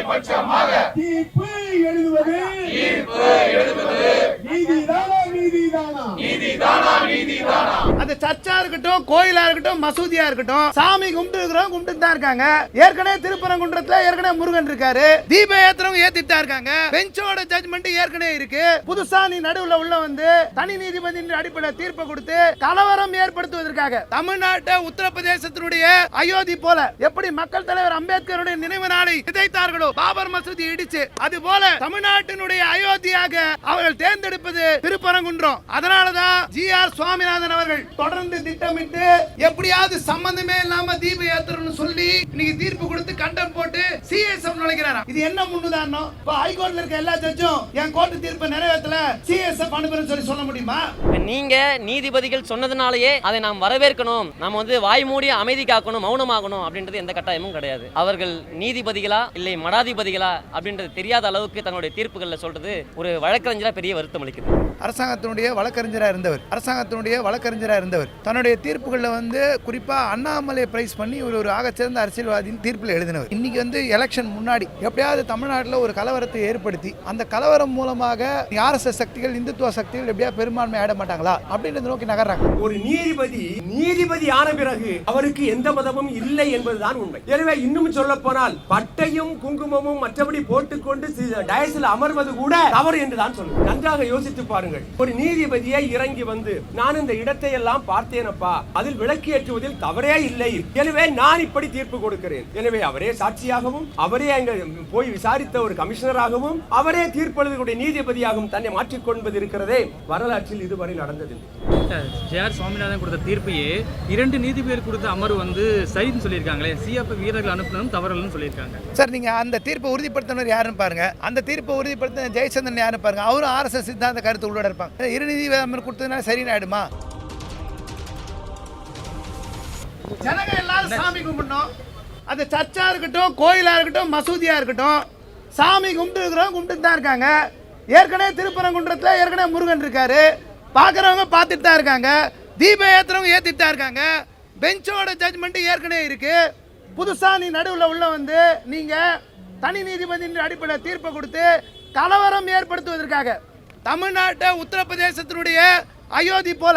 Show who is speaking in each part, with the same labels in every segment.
Speaker 1: பட்சமாக தீர்ப்பு எழுதுவது நீதிதானா.
Speaker 2: அது சர்ச்சா இருக்கட்டும், கோயிலா இருக்கட்டும், மசூதியா இருக்கட்டும், சாமி கும்பிட்டு தான் இருக்காங்க. ஏற்கனவே திருப்பரங்குன்றத்துல ஏற்கனவே முருகன் இருக்காரு, தீப ஏத்துறவங்க ஏத்திட்டு தான் இருக்காங்க. பெஞ்சோட ஜட்ஜ்மெண்ட் ஏற்கனவே இருக்கு. புதுசா நீ நடுவுல உள்ள வந்து தனி நீதிபதியின் அடிப்படை தீர்ப்பை கொடுத்து கலவரம் ஏற்படுத்துவதற்காக தமிழ்நாட்டை உத்தரப்பிரதேசத்தினுடைய அயோத்தி போல எப்படி மக்கள் தலைவர் அம்பேத்கருடைய நினைவு நாளை சிதைத்தார்களோ, பாபர் மசூதி இடிச்சு, அது போல தமிழ்நாட்டினுடைய அயோத்தியாக அவர்கள் தேர்ந்தெடுப்பது திருப்பரங்குன்றம். அதனாலதான் ஜி.ஆர். சுவாமிநாதன் அவர்கள் தொடர்ந்து திட்டமிட்டு எப்படியாவது சம்பந்தமே இல்லாம தீப ஏத்துறன்னு சொல்லி இன்னைக்கு தீர்ப்பு கொடுத்து கண்டம் போட்டு சிஎஸ்எஃப் நுழைக்கிறாராம். இது என்ன முன்னுதாரணம்? இப்ப ஹைகோர்ட்ல இருக்க எல்லா ஜட்ஜும் என் கோர்ட்டு தீர்ப்பை நிறைவேற்றல, சிஎஸ்எஃப் அனுப்புறேன்னு சொல்ல முடியுமா?
Speaker 3: நீங்க நீதிபதிகள் சொன்னதுனாலேயே அதை நாம் வரவேற்கணும், நம்ம வந்து வாய் மூடி அமைதி காக்கணும், மௌனமாகணும் அப்படின்றது எந்த கட்டாயமும் கிடையாது. அவர்கள் நீதிபதிகளா இல்லை மடாதிபதிகளா அப்படின்றது தெரியாத அளவுக்கு தன்னுடைய தீர்ப்புகளில் சொல்றது ஒரு வழக்கறிஞரா பெரிய வருத்தம் அளிக்குது.
Speaker 2: அரசாங்கத்தினுடைய வழக்கறிஞராக இருந்தவர் தன்னுடைய தீர்ப்புகளில் வந்து குறிப்பா அண்ணாமலை பிரைஸ் பண்ணி ஒரு ஆகச்சிறந்த அரசியல்வாதியின் தீர்ப்பில் எழுதினவர். இன்னைக்கு வந்து எலெக்ஷன் முன்னாடி எப்படியாவது தமிழ்நாட்டில் ஒரு கலவரத்தை ஏற்படுத்தி அந்த கலவரம் மூலமாக ஆர்எஸ்எஸ் சக்திகள், இந்துத்துவ சக்திகள் எப்படியா பெரும்பான்மை ஆட மாட்டாங்களா அப்படின்றத நோக்கி நகர்றாங்க.
Speaker 1: ஒரு நீதிபதி ஆன பிறகு அவருக்கு எந்த மதமும் இல்லை என்பதுதான் உண்மை. எனவே இன்னும் சொல்ல போனால் பட்டையும் குங்குமமும் மற்றபடி போட்டுக்கொண்டு டயஸில் அமர்வது கூட தவறு என்றுதான் சொல்லுங்க. நன்றாக யோசித்து பாருங்கள். ஒரு நீதிபதியை இறங்கி வந்து நான் இந்த இடத்தை எல்லாம் பார்த்தேனப்பா, அதில் விளக்கு ஏற்றுவதில் தவறே இல்லை, எனவே நான் இப்படி தீர்ப்பு கொடுக்கிறேன். எனவே அவரே சாட்சியாகவும் அவரே அங்க போய் விசாரித்த ஒரு கமிஷனராகவும் அவரே தீர்ப்பு எழுதக்கூடிய நீதிபதியாகவும் தன்னை மாற்றிக்கொள்வது இருக்கிறதே வரலாற்றில் இதுவரை நடந்ததில்லை.
Speaker 4: ஜி.ஆர். சுவாமிநாதன் கொடுத்த தீர்ப்பையே 2 நீதிபதிகள் கொடுத்த அமர்வு வந்து சரின்னு சொல்லியிருக்காங்களே, சிஎஃப் வீரர்கள் அனுப்பினதும் தவறுன்னு சொல்லியிருக்காங்க.
Speaker 2: சார், நீங்க அந்த தீர்ப்பை உறுதிப்படுத்தினர் யாருன்னு பாருங்க, அந்த தீர்ப்பை உறுதிப்படுத்தின ஜெயச்சந்திரன் யாருன்னு பாருங்க, அவரும் ஆர்எஸ்எஸ் சித்தாந்த கருத்து உள்ளோட இருப்பாங்க. 2 நீதிபதி அமர்வு கொடுத்ததுனால சரின்னு ஆயிடுமா? ஜனங்க எல்லாரும் சாமி கும்பிடணும். அது சர்ச்சா இருக்கட்டும், கோயிலா இருக்கட்டும், மசூதியா இருக்கட்டும், சாமி கும்பிட்டு தான் இருக்காங்க. ஏற்கனவே திருப்பரங்குன்றத்துல ஏற்கனவே முருகன் இருக்காரு, பார்க்குறவங்க பார்த்துட்டு தான் இருக்காங்க, தீப ஏத்துறவங்க ஏத்திட்டு தான் இருக்காங்க. பெஞ்சோட ஜட்ஜ்மெண்ட் ஏற்கனவே இருக்கு. புதுசா நீ நடுவில் உள்ள வந்து நீங்க தனி நீதிபதியின் அடிப்படை தீர்ப்பை கொடுத்து கலவரம் ஏற்படுத்துவதற்காக தமிழ்நாட்டை உத்தரப்பிரதேசத்தினுடைய அயோத்தி போல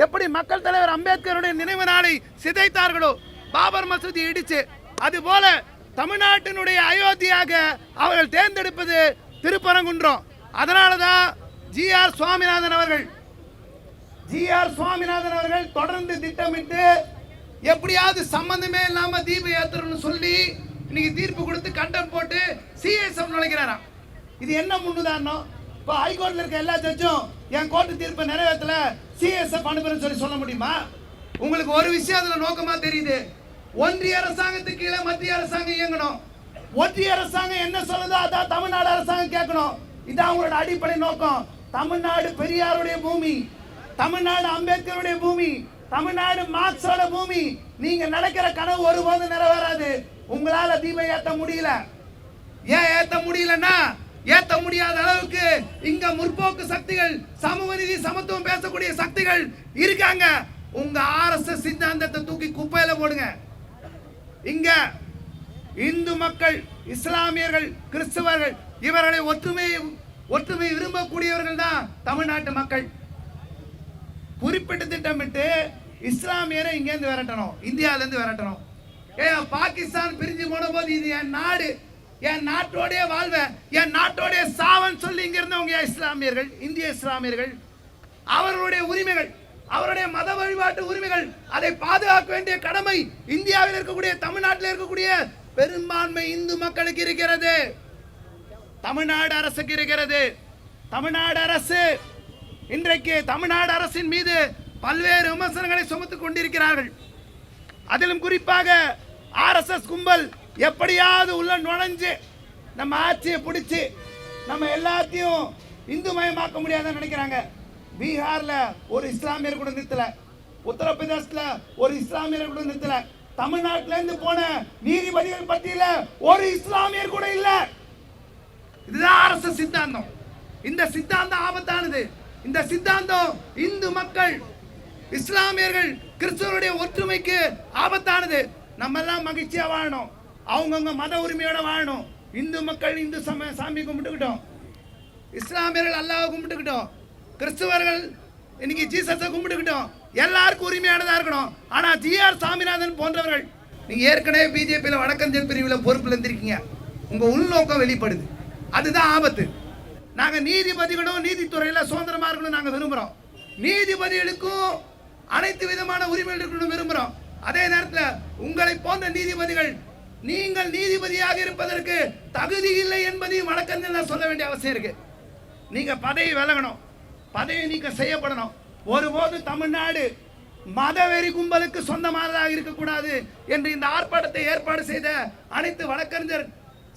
Speaker 2: எப்படி மக்கள் தலைவர் அம்பேத்கருடைய நினைவு நாளை சிதைத்தார்களோ, பாபர் மசூதி இடிச்சு, அது போல தமிழ்நாட்டினுடைய அயோத்தியாக அவர்கள் தேர்ந்தெடுப்பது திருப்பரங்குன்றம். அதனாலதான் ஜி.ஆர். சுவாமிநாதன் அவர்கள் தொடர்ந்து திட்டமிட்டு எப்படியாவது சம்பந்தமே இல்லாம தீப ஏத்துறன்னு சொல்லி இன்னைக்கு தீர்ப்பு கொடுத்து கண்டம் போட்டு சிஎஸ்எஃப் நுழைக்கிறாராம். இது என்ன முன்னுதாரணம்? இப்போ ஹைகோர்ட்ல இருக்க எல்லா ஜட்ஜும் என் கோர்ட்டு தீர்ப்பை நிறைவேற்றல, சிஎஸ்எஃப் அனுப்புறேன்னு சொல்ல முடியுமா? உங்களுக்கு ஒரு விஷயம் அதுல நோக்கமா தெரியுது. ஒன்றிய அரசாங்கத்துக்கு கீழே மத்திய அரசாங்கம் இயங்கணும். ஒன்றிய அரசாங்கம் என்ன சொல்லுதோ அதான் தமிழ்நாடு அரசாங்கம் கேட்கணும். இதான் அவங்களோட அடிப்படை நோக்கம். தமிழ்நாடு பெரியாருடைய பூமி, தமிழ்நாடு அம்பேத்கருடைய பூமி, தமிழ்நாடு மார்க்ஸோட பூமி. நீங்க நடக்கிற கனவு ஒருபோதும் நிறைவேறாது. உங்களால தீபம் ஏத்த முடியல. ஏன் ஏத்த முடியலன்னா, ஏத்த முடியாத அளவுக்கு இங்க முற்போக்கு சக்திகள், சமூக நீதி சமத்துவம் பேசக்கூடிய சக்திகள் இருக்காங்க. உங்க ஆர்எஸ்எஸ் சித்தாந்தத்தை தூக்கி குப்பையில போடுங்க. இங்க இந்து மக்கள், இஸ்லாமியர்கள், கிறிஸ்தவர்கள் இவர்களை ஒற்றுமை விரும்பக்கூடியவர்கள் தான் தமிழ்நாட்டு மக்கள். குறிப்பிட்ட திட்டமிட்டு இஸ்லாமியரை இங்கேருந்து விரட்டணும், இந்தியாவிலேருந்து விரட்டணும். பாகிஸ்தான் பிரிஞ்சு போன போது இது என் நாடு, என் நாட்டோடைய வாழ்வேன், என் நாட்டோடைய சாவன் சொல்லி இங்க இருந்தவங்க இஸ்லாமியர்கள், இந்திய இஸ்லாமியர்கள். அவர்களுடைய உரிமைகள், அவருடைய மத வழிபாட்டு உரிமைகள், அதை பாதுகாக்க வேண்டிய கடமை இந்தியாவில் இருக்கக்கூடிய, தமிழ்நாட்டில் இருக்கக்கூடிய பெரும்பான்மை இந்து மக்களுக்கு இருக்கிறது. தமிழ்நாடு அரசுக்கு இருக்கிறது. தமிழ்நாடு அரசு இன்றைக்கு தமிழ்நாடு அரசின் மீது பல்வேறு விமர்சனங்களை சுமத்துக் கொண்டிருக்கிறார்கள். அதிலும் குறிப்பாக ஆர்எஸ்எஸ் கும்பல் எப்படியாவது உள்ள நுழைஞ்சு நம்ம ஆட்சியை பிடிச்சி நம்ம எல்லாத்தையும் இந்து மயமாக்க முடியாதுன்னு நினைக்கிறாங்க. பீகார்ல ஒரு இஸ்லாமியர் கூட நிறுத்தல, உத்தரப்பிரதேசத்துல ஒரு இஸ்லாமியர் கூட நிறுத்தல, தமிழ்நாட்டில இருந்து போன நீதிபதிகள் பட்டியல ஒரு இஸ்லாமியர் கூட இல்ல. இதுதான் ஆர்எஸ்எஸ் சித்தாந்தம். இந்த சித்தாந்தம் ஆபத்தானது. இந்த சித்தாந்தம் இந்து மக்கள், இஸ்லாமியர்கள், கிறிஸ்தவருடைய ஒற்றுமைக்கு ஆபத்தானது. நம்ம எல்லாம் மகிழ்ச்சியா வாழணும். அவங்கவுங்க மத உரிமையோட வாழணும். இந்து மக்கள் இந்து சாமி கும்பிட்டுக்கிட்டோம், இஸ்லாமியர்கள் அல்லாஹ்வை கும்பிட்டுக்கிட்டோம், கிறிஸ்துவர்கள் இன்னைக்கு ஜீசஸை கும்பிட்டுக்கிட்டோம். எல்லாருக்கும் உரிமையானதாக இருக்கணும். ஆனால் ஜிஆர் சாமிநாதன் போன்றவர்கள், நீங்கள் ஏற்கனவே பிஜேபியில் வடக்கஞ்சல் பிரிவில் பொறுப்பில் இருந்திருக்கீங்க, உங்கள் உள்நோக்கம் வெளிப்படுது. அதுதான் ஆபத்து. நாங்கள் நீதிபதிகளும் நீதித்துறையில் சுதந்திரமாக இருக்கணும் நாங்கள் விரும்புகிறோம். நீதிபதிகளுக்கும் அனைத்து விதமான உரிமைகள் இருக்கணும்னு விரும்புகிறோம். அதே நேரத்தில் உங்களை போன்ற நீதிபதிகள் நீங்கள் நீதிபதியாக இருப்பதற்கு தகுதி இல்லை என்பதையும் வழக்கறிஞர் சொல்ல வேண்டிய அவசியம் இருக்கு. நீங்க பதவி விலகணும், பதவி நீக்கம் செய்யப்படணும். ஒருபோது தமிழ்நாடு மதவெறி கும்பலுக்கு சொந்தமானதாக இருக்கக்கூடாது என்று இந்த ஆர்ப்பாட்டத்தை ஏற்பாடு செய்த அனைத்து வழக்கறிஞர்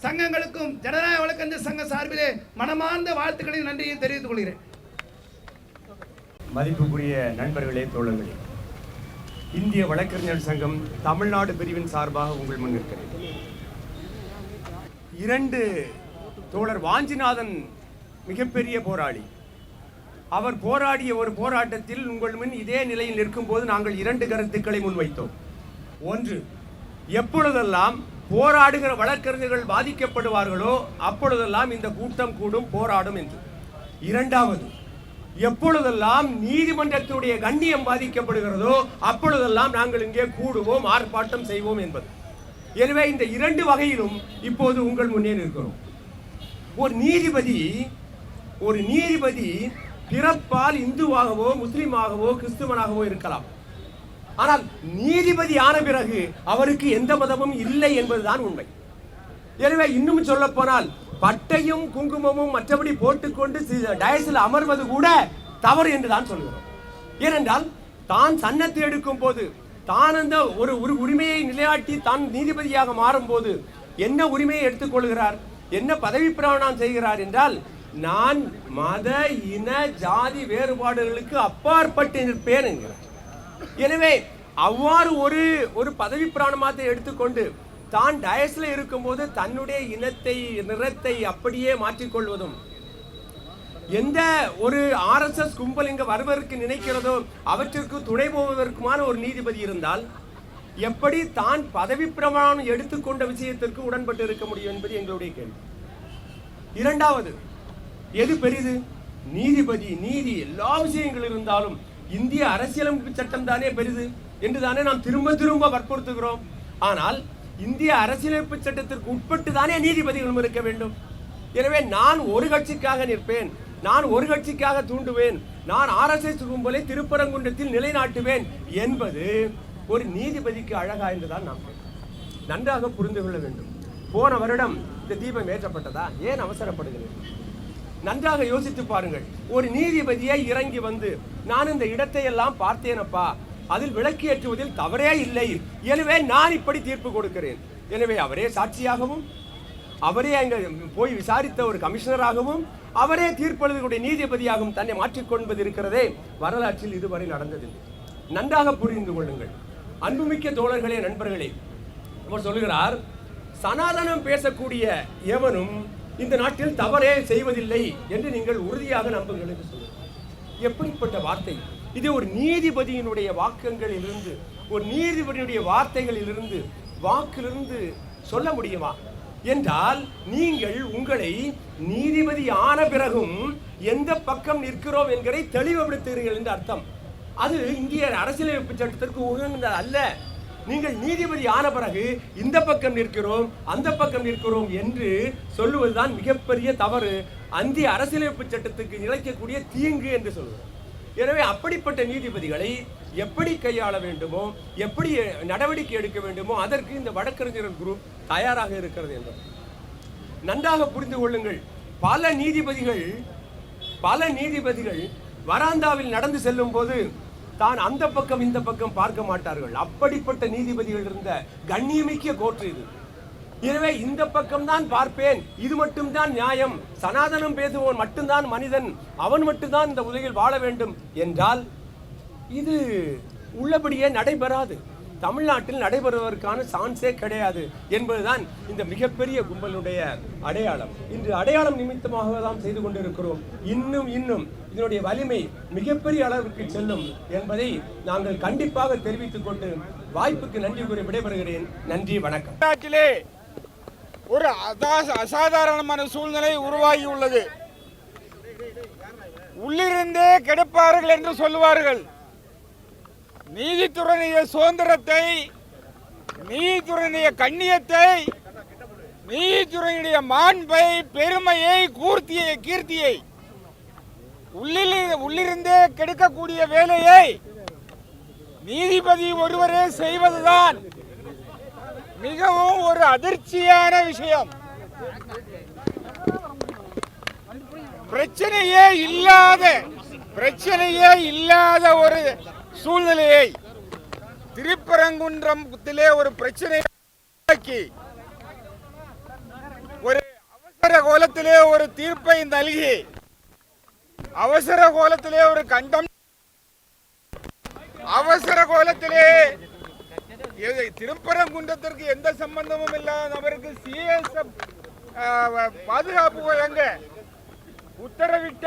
Speaker 2: சங்கங்களுக்கும் ஜனநாயக வழக்கறிஞர் சங்க சார்பிலே மனமார்ந்த வாழ்த்துக்களையும் நன்றியையும் தெரிவித்துக் கொள்கிறேன்.
Speaker 1: மதிப்புக்குரிய நண்பர்களே, தோழர்களே, இந்திய வழக்கறிஞர் சங்கம் தமிழ்நாடு பிரிவின் சார்பாக உங்கள் முன் இருக்கிறேன். 2 தோழர் வாஞ்சிநாதன் மிகப்பெரிய போராளி. அவர் போராடிய ஒரு போராட்டத்தில் உங்கள் முன் இதே நிலையில் நிற்கும் போது நாங்கள் 2 கருத்துக்களை முன்வைத்தோம். ஒன்று, எப்பொழுதெல்லாம் போராடுகிற வழக்கறிஞர்கள் பாதிக்கப்படுவார்களோ அப்பொழுதெல்லாம் இந்த கூட்டம் கூடும், போராடும் என்று. இரண்டாவது, எப்பொழுதெல்லாம் நீதிமன்றத்துடைய கண்ணியம் பாதிக்கப்படுகிறதோ அப்பொழுதெல்லாம் நாங்கள் இங்கே கூடுவோம், ஆர்ப்பாட்டம் செய்வோம் என்பது. எனவே இந்த 2 வகையிலும் இப்போது உங்கள் முன்னே நிற்கிறோம். ஒரு நீதிபதி பிறப்பால் இந்துவாகவோ முஸ்லிமாகவோ கிறிஸ்துவனாகவோ இருக்கலாம். ஆனால் நீதிபதி ஆன பிறகு அவருக்கு எந்த மதமும் இல்லை என்பதுதான் உண்மை. எனவே இன்னும் சொல்ல போனால் பட்டையும் குங்குமமும் மற்றபடி போட்டுக்கொண்டு டயஸில் அமர்வது கூட தவறு என்று தான் சொல்கிறோம். ஏனென்றால் தான் சன்னத்தை எடுக்கும் போது, தான் அந்த ஒரு உரிமையை நிலையாட்டி தான் நீதிபதியாக மாறும் போது என்ன உரிமையை எடுத்துக்கொள்கிறார், என்ன பதவி பிரமாணம் செய்கிறார் என்றால், நான் மத இன ஜாதி வேறுபாடுகளுக்கு அப்பாற்பட்டு நிற்பேன் என்கிறார். எனவே அவ்வாறு ஒரு பதவி பிரமாணத்தை எடுத்துக்கொண்டு தான் டயஸ்ல இருக்கும்போது தன்னுடைய இனத்தை நிறத்தை அப்படியே மாற்றிக்கொள்வதும், எந்த ஒரு RSS கும்பல் இங்கு வருவதற்கு நினைக்கிறதோ அவற்றிற்கு துணை போவதற்குமான ஒரு நீதிபதி இருந்தால் எப்படி தான் பதவி பிரமாணம் எடுத்துக்கொண்ட விஷயத்திற்கு உடன்பட்டு இருக்க முடியும் என்பது எங்களுடைய கேள்வி. இரண்டாவது, எது பெரிது? நீதிபதி, நீதி, எல்லா விஷயங்கள் இருந்தாலும் இந்திய அரசியலமைப்பு சட்டம் தானே பெரிது என்று தானே நாம் திரும்ப திரும்ப வற்புறுத்துகிறோம். ஆனால் இந்திய அரசியலமைப்பு சட்டத்திற்கு உட்பட்டு தானே நீதிபதிகளும் இருக்க வேண்டும். எனவே நான் ஒரு கட்சிக்காக நிற்பேன், நான் ஒரு கட்சிக்காக தூண்டுவேன், நான் RSS கும்பலை திருப்பரங்குன்றத்தில் நிலைநாட்டுவேன் என்பது ஒரு நீதிபதிக்கு அழகா என்றுதான் நாம் நன்றாக புரிந்து கொள்ள வேண்டும். போன வருடம் இந்த தீபம் ஏற்றப்பட்டதா? ஏன் அவசரப்படுகிறேன்? நன்றாக யோசித்து பாருங்கள். ஒரு நீதிபதியை இறங்கி வந்து, நான் இந்த இடத்தை எல்லாம் பார்த்தேனப்பா, அதில் விளக்கு ஏற்றுவதில் தவறே இல்லை, எனவே நான் இப்படி தீர்ப்பு கொடுக்கிறேன். எனவே அவரே சாட்சியாகவும், அவரே அங்கே போய் விசாரித்த ஒரு கமிஷனராகவும், அவரே தீர்ப்பெழுதக்கூடிய நீதிபதியாகவும் தன்னை மாற்றிக்கொள்வது இருக்கிறதே வரலாற்றில் இதுவரை நடந்ததில்லை. நன்றாக புரிந்து கொள்ளுங்கள் அன்புமிக்க தோழர்களே, நண்பர்களே. அவர் சொல்கிறார், சனாதனம் பேசக்கூடிய எவனும் இந்த நாட்டில் தவறே செய்வதில்லை என்று நீங்கள் உறுதியாக நம்புங்கள் என்று சொல்கிறார். எப்படிப்பட்ட வார்த்தை இது! ஒரு நீதிபதியினுடைய வாக்கங்களிலிருந்து, ஒரு நீதிபதியினுடைய வார்த்தைகளிலிருந்து, வாக்கிலிருந்து சொல்ல முடியுமா என்றால், நீங்கள் உங்களை நீதிபதி ஆன பிறகும் எந்த பக்கம் நிற்கிறோம் என்கிறதை தெளிவுபடுத்துகிறீர்கள் என்று அர்த்தம். அது இந்திய அரசியலமைப்பு சட்டத்திற்கு உகந்த அல்ல. நீங்கள் நீதிபதி ஆன பிறகு இந்த பக்கம் நிற்கிறோம், அந்த பக்கம் நிற்கிறோம் என்று சொல்லுவதுதான் மிகப்பெரிய தவறு, இந்திய அரசியலமைப்பு சட்டத்துக்கு இழைக்கக்கூடிய தீங்கு என்று சொல்கிறோம். எனவே அப்படிப்பட்ட நீதிபதிகளை எப்படி கையாள வேண்டுமோ, எப்படி நடவடிக்கை எடுக்க வேண்டுமோ அதற்கு இந்த வழக்கறிஞர் குரூப் தயாராக இருக்கிறது என்று நன்றாக புரிந்து கொள்ளுங்கள். பல நீதிபதிகள் வராந்தாவில் நடந்து செல்லும் போது தான் அந்த பக்கம் இந்த பக்கம் பார்க்க மாட்டார்கள். அப்படிப்பட்ட நீதிபதிகள் இருந்த கண்ணியமிக்க கோர்ட் இது. எனவே இந்த பக்கம் தான் பார்ப்பேன், இது மட்டும்தான் நியாயம், சனாதனம் பேசுபவன் மட்டும்தான் மனிதன், அவன் மட்டும்தான் இந்த உலகில் வாழ வேண்டும் என்றால் இது உள்ளபடியே நடைபெறாது. தமிழ்நாட்டில் நடைபெறுவதற்கான சான்ஸே கிடையாது என்பதுதான் இந்த மிகப்பெரிய கும்பலுடைய அடையாளம். இன்று அடையாளம் நிமித்தமாக தான் செய்து கொண்டிருக்கிறோம். இன்னும் இதனுடைய வலிமை மிகப்பெரிய அளவுக்கு செல்லும் என்பதை நாங்கள் கண்டிப்பாக தெரிவித்துக் கொண்டு வாய்ப்புக்கு நன்றி கூறி விடைபெறுகிறேன். நன்றி, வணக்கம்.
Speaker 5: ஒரு அசாதாரணமான சூழ்நிலை உருவாகியுள்ளது. உள்ளிருந்தே கெடுப்பார்கள் என்று சொல்லுவார்கள். நீதித்துறையினுடைய சுதந்திரத்தை, நீதித்துறையினுடைய கண்ணியத்தை, நீதித்துறையினுடைய மாண்பை, பெருமையை, கீர்த்தியை உள்ளிருந்தே கெடுக்கக்கூடிய வேலையை நீதிபதி ஒருவரே செய்வதுதான் மிகவும் ஒரு அதிர்ச்சியான விஷயம். பிரச்சனையே இல்லாத ஒரு சூழ்நிலையை திருப்பரங்குன்றத்திலே ஒரு பிரச்சனையை ஒரு அவசர கோலத்திலே ஒரு தீர்ப்பை நல்கி, அவசர கோலத்திலே ஒரு கண்டம், அவசர கோலத்திலே திருப்பரங்குன்றத்திற்கு எந்த சம்பந்தமும் இல்லாத நபருக்கு சிஎஸ்எஃப் பாதுகாப்பு வழங்க உத்தரவிட்ட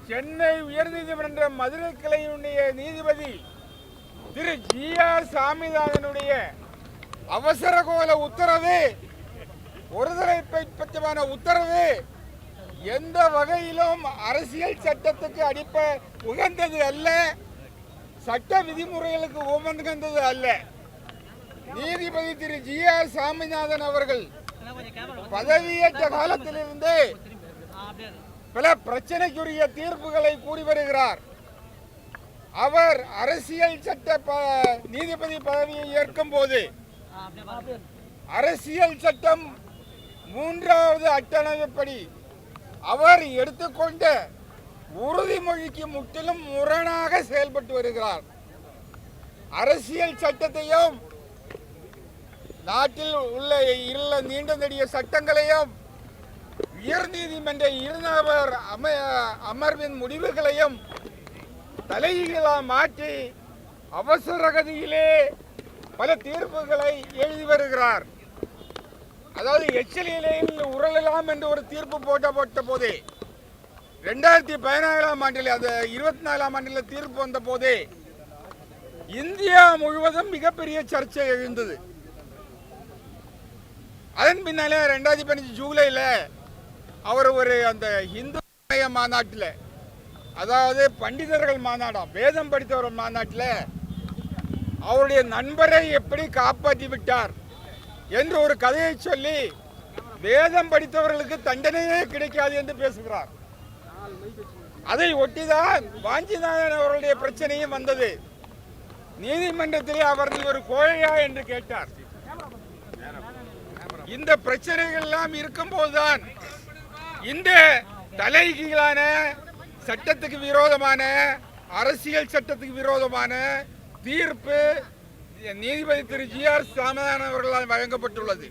Speaker 5: சென்னை உயர்நீதிமன்ற மதுரை கிளையினுடைய நீதிபதி திரு ஜி.ஆர். சாமிநாதனுடைய அவசர கோல உத்தரவு, ஒருதலை பட்சமான உத்தரவு எந்த வகையிலும் அரசியல் சட்டத்துக்கு உகந்தது அல்ல, சட்ட விதிமுறைகளுக்கு உகந்தது அல்ல. நீதிபதி திரு ஜி.ஆர். சாமிநாதன் அவர்கள் பதவியேற்ற காலத்திலிருந்து பல பிரச்சனைக்குரிய தீர்ப்புகளை கூறி வருகிறார். அவர் அரசியல் சட்ட நீதிபதி பதவியை ஏற்கும் போது அரசியல் சட்டம் 3வது அட்டவணைப்படி அவர் எடுத்துக்கொண்ட உறுதிமொழிக்கு முற்றிலும் முரணாக செயல்பட்டு வருகிறார். அரசியல் சட்டத்தையும் நாட்டில் உள்ள நீண்ட நெடிய சட்டங்களையும் உயர் நீதிமன்ற இருநபர் அமர்வின் முடிவுகளையும் தலைகீழாக மாற்றி அவசர கதியிலே பல தீர்ப்புகளை எழுதி வருகிறார். அதாவது எச்சலில் உரளலாம் என்று ஒரு தீர்ப்பு போட்ட போதே 2017ஆம் ஆண்டில், அந்த 24ஆம் ஆண்டில் தீர்ப்பு வந்த போதே இந்தியா முழுவதும் மிகப்பெரிய சர்ச்சை எழுந்தது. அதன் பின்னாலே 2015 ஜூலைல அவர் அந்த இந்து மாநாட்டில், அதாவது பண்டிதர்கள் மாநாடாம், வேதம் படித்தவர்கள் மாநாட்டில் அவருடைய நண்பரை எப்படி காப்பாற்றி விட்டார் என்று ஒரு கதையை சொல்லி வேதம் படித்தவர்களுக்கு தண்டனையே கிடைக்காது என்று பேசுகிறார். அதை ஒட்டிதான் வாஞ்சிநாதன் அவர்களுடைய பிரச்சனையும் வந்தது. நீதிமன்றத்திலே அவர்கள் ஒரு கோழையா என்று கேட்டார். இந்த பிரச்சனைகள் எல்லாம் இருக்கும் போதுதான் இந்த தலைகீழான சட்டத்துக்கு விரோதமான, அரசியல் சட்டத்துக்கு விரோதமான தீர்ப்பு நீதிபதி திரு ஜி.ஆர். சாமிநாதன் அவர்களால் வழங்கப்பட்டுள்ளது.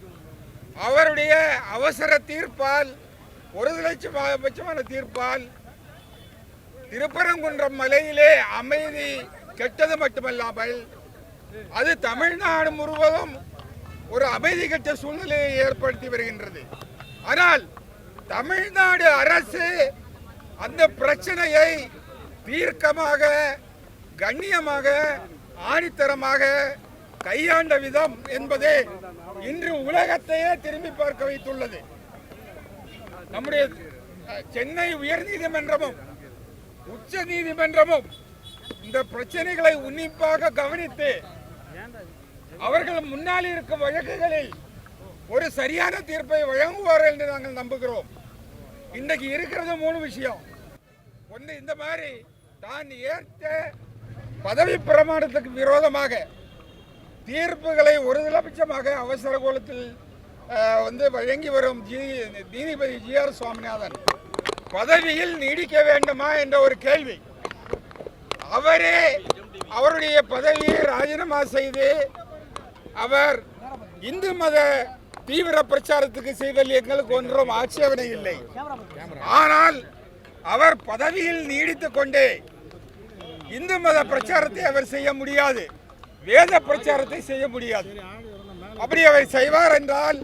Speaker 5: அவருடைய அவசர தீர்ப்பால், ஒருதலைபட்சமான தீர்ப்பால் திருப்பரங்குன்றம் மலையிலே அமைதி கெட்டது மட்டுமல்லாமல் அது தமிழ்நாடு முழுவதும் ஒரு அமைதி கெட்ட சூழ்நிலையை ஏற்படுத்தி வருகின்றது. ஆனால் தமிழ்நாடு அரசு அந்த பிரச்சனையை தீர்க்கமாக, கண்ணியமாக, ஆணித்தரமாக கையாண்ட விதம் என்பது இன்று உலகத்தையே திரும்பி பார்க்க வைத்துள்ளது. நம்முடைய சென்னை உயர்நீதிமன்றமும் உச்ச நீதிமன்றமும் இந்த பிரச்சனைகளை உன்னிப்பாக கவனித்து அவர்கள் முன்னால் இருக்கும் வழக்குகளில் ஒரு சரியான தீர்ப்பை வழங்குவார்கள் என்று நாங்கள் நம்புகிறோம். இன்றைக்கு இருக்கிறது 3 விஷயம். ஒன்று, இந்த மாதிரி தான் ஏற்ற பதவி பிரமாணத்துக்கு விரோதமாக தீர்ப்புகளை ஒருதலைபட்சமாக அவசர கோலத்தில் வழங்கி வரும் நீதிபதி ஜி.ஆர். சுவாமிநாதன் பதவியில் நீடிக்க வேண்டுமா என்ற ஒரு கேள்வி. அவரே அவருடைய பதவியை ராஜினாமா செய்து அவர் இந்து மத தீவிர பிரச்சாரத்துக்கு செய்தல் எங்களுக்கு ஒன்றும் ஆட்சேபனை இல்லை. ஆனால் அவர் பதவியில் நீடித்துக் கொண்டே இந்து மத பிரச்சாரத்தை அவர் செய்ய முடியாது, வேத பிரச்சாரத்தை செய்ய முடியாது. அப்படி அவர் செய்வார் என்றால்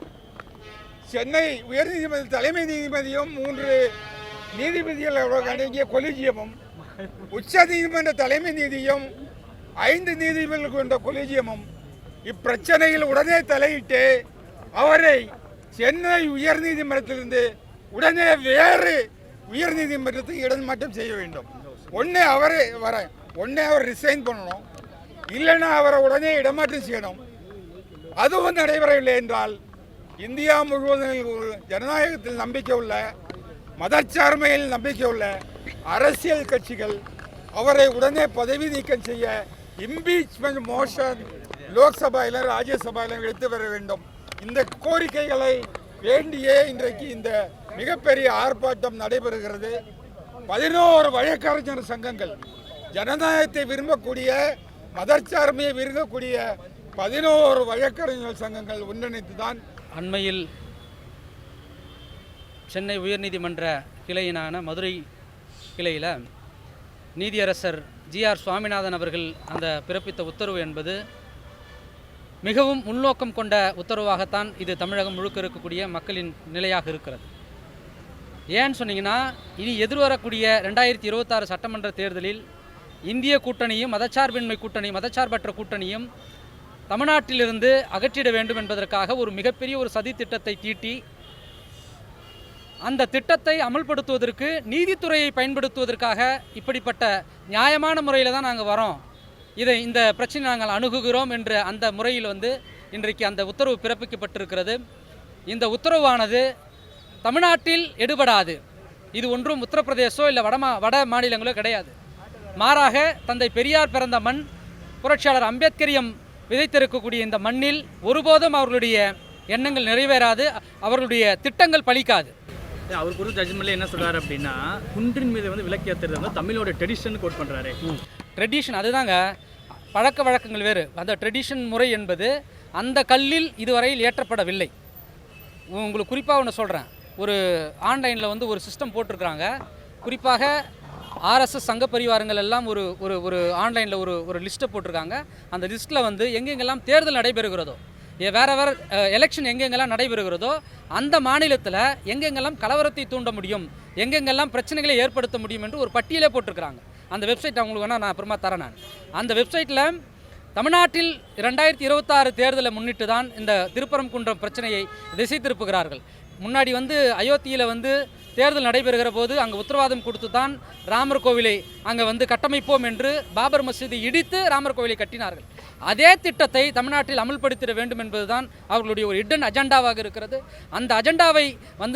Speaker 5: சென்னை உயர்நீதிமன்ற தலைமை நீதிபதியும் 3 நீதிபதிகள் அடங்கிய கொலிஜியமும், உச்ச நீதிமன்ற தலைமை நீதியும் 5 நீதிபதிகள் கொண்ட கொலிஜியமும் இப்பிரச்சனையில் உடனே தலையிட்டு அவரை சென்னை உயர்நீதிமன்றத்திலிருந்து உடனே வேறு உயர்நீதிமன்றத்துக்கு இடமாற்றம் செய்ய வேண்டும். ஒன்று அவர் ரிசைன் பண்ணணும், இல்லைன்னா அவரை உடனே இடமாற்றம் செய்யணும். அதுவும் நடைபெறவில்லை என்றால் இந்தியா முழுவதும் ஒரு ஜனநாயகத்தில் நம்பிக்கை உள்ள, மதச்சார்மையில் நம்பிக்கை உள்ள அரசியல் கட்சிகள் அவரை உடனே பதவி நீக்கம் செய்ய இம்பீச்மெண்ட் மோஷன் லோக்சபாவிலும் ராஜ்யசபாவிலும் எடுத்து வர வேண்டும். இந்த கோரிக்கைகளை வேண்டியே இன்றைக்கு இந்த மிகப்பெரிய ஆர்ப்பாட்டம் நடைபெறுகிறது. 11 வழக்கறிஞர் சங்கங்கள், ஜனநாயகத்தை விரும்பக்கூடிய, மதச்சார்மையை விரும்பக்கூடிய 11 வழக்கறிஞர் சங்கங்கள் ஒன்றிணைத்து தான்
Speaker 6: அண்மையில் சென்னை உயர்நீதிமன்ற கிளையினான மதுரை கிளையில் நீதியரசர் ஜி.ஆர். சுவாமிநாதன் அவர்கள் அந்த பிறப்பித்த உத்தரவு என்பது மிகவும் உள்நோக்கம் கொண்ட உத்தரவாகத்தான் இது தமிழகம் முழுக்க இருக்கக்கூடிய மக்களின் நிலையாக இருக்கிறது. ஏன்னு சொன்னீங்கன்னா, இனி எதிர்வரக்கூடிய 2026 சட்டமன்ற தேர்தலில் இந்திய கூட்டணியும் மதச்சார்பின்மை கூட்டணி, மதச்சார்பற்ற கூட்டணியும் தமிழ்நாட்டிலிருந்து அகற்றிட வேண்டும் என்பதற்காக ஒரு மிகப்பெரிய ஒரு சதி திட்டத்தை தீட்டி, அந்த திட்டத்தை அமல்படுத்துவதற்கு நீதித்துறையை பயன்படுத்துவதற்காக இப்படிப்பட்ட நியாயமான முறையில் தான் நாங்கள் வரோம், இந்த பிரச்சனை நாங்கள் அணுகுகிறோம் என்ற அந்த முறையில் இன்றைக்கு அந்த உத்தரவு பிறப்பிக்கப்பட்டிருக்கிறது. இந்த உத்தரவானது தமிழ்நாட்டில் எடுபடாது. இது ஒன்றும் உத்தரப்பிரதேசோ இல்லை வட மாநிலங்களோ கிடையாது. மாறாக தந்தை பெரியார் பிறந்த மண், புரட்சியாளர் அம்பேத்கரியம் விதைத்திருக்கக்கூடிய இந்த மண்ணில் ஒருபோதும் அவர்களுடைய எண்ணங்கள் நிறைவேறாது, அவர்களுடைய திட்டங்கள் பலிக்காது.
Speaker 4: அவர் குறித்த ஜட்ஜ்மெண்ட்ல என்ன சொல்றாரு அப்படின்னா, குன்றின் மீது விலக்கேற்றுறது தமிழோட ட்ரெடிஷன் கோட் பண்றாரு.
Speaker 6: ட்ரெடிஷன் அதுதாங்க, பழக்க வழக்கங்கள் வேறு. அந்த ட்ரெடிஷன் முறை என்பது அந்த கல்லில் இதுவரையில் ஏற்றப்படவில்லை. உங்களுக்கு குறிப்பாக ஒன்று சொல்கிறேன், ஒரு ஆன்லைனில் ஒரு சிஸ்டம் போட்டிருக்கிறாங்க. குறிப்பாக ஆர்எஸ்எஸ் சங்க பரிவாரங்கள் எல்லாம் ஒரு ஆன்லைனில் ஒரு லிஸ்ட்டை போட்டிருக்காங்க. அந்த லிஸ்ட்டில் எங்கெங்கெல்லாம் தேர்தல் நடைபெறுகிறதோ, வேறு எலெக்ஷன் எங்கெங்கெல்லாம் நடைபெறுகிறதோ அந்த மாநிலத்தில் எங்கெங்கெல்லாம் கலவரத்தை தூண்ட முடியும், எங்கெங்கெல்லாம் பிரச்சனைகளை ஏற்படுத்த முடியும் என்று ஒரு பட்டியலே போட்டிருக்கிறாங்க. அந்த வெப்சைட் அவங்களுக்கு வேணால் நான் அப்புறமா தரேன். நான் அந்த வெப்சைட்டில் தமிழ்நாட்டில் 2026 தேர்தலை முன்னிட்டு தான் இந்த திருப்பரங்குன்றம் பிரச்சனையை திசை திருப்புகிறார்கள். முன்னாடி அயோத்தியில் தேர்தல் நடைபெறுகிற போது அங்கே உத்தரவாதம் கொடுத்து தான் ராமர் கோவிலை அங்கே கட்டமைப்போம் என்று பாபர் மசீதை இடித்து ராமர் கோவிலை கட்டினார்கள். அதே திட்டத்தை தமிழ்நாட்டில் அமல்படுத்திட வேண்டும் என்பதுதான் அவர்களுடைய ஒரு ஹிடன் அஜெண்டாவாக இருக்கிறது. அந்த அஜெண்டாவை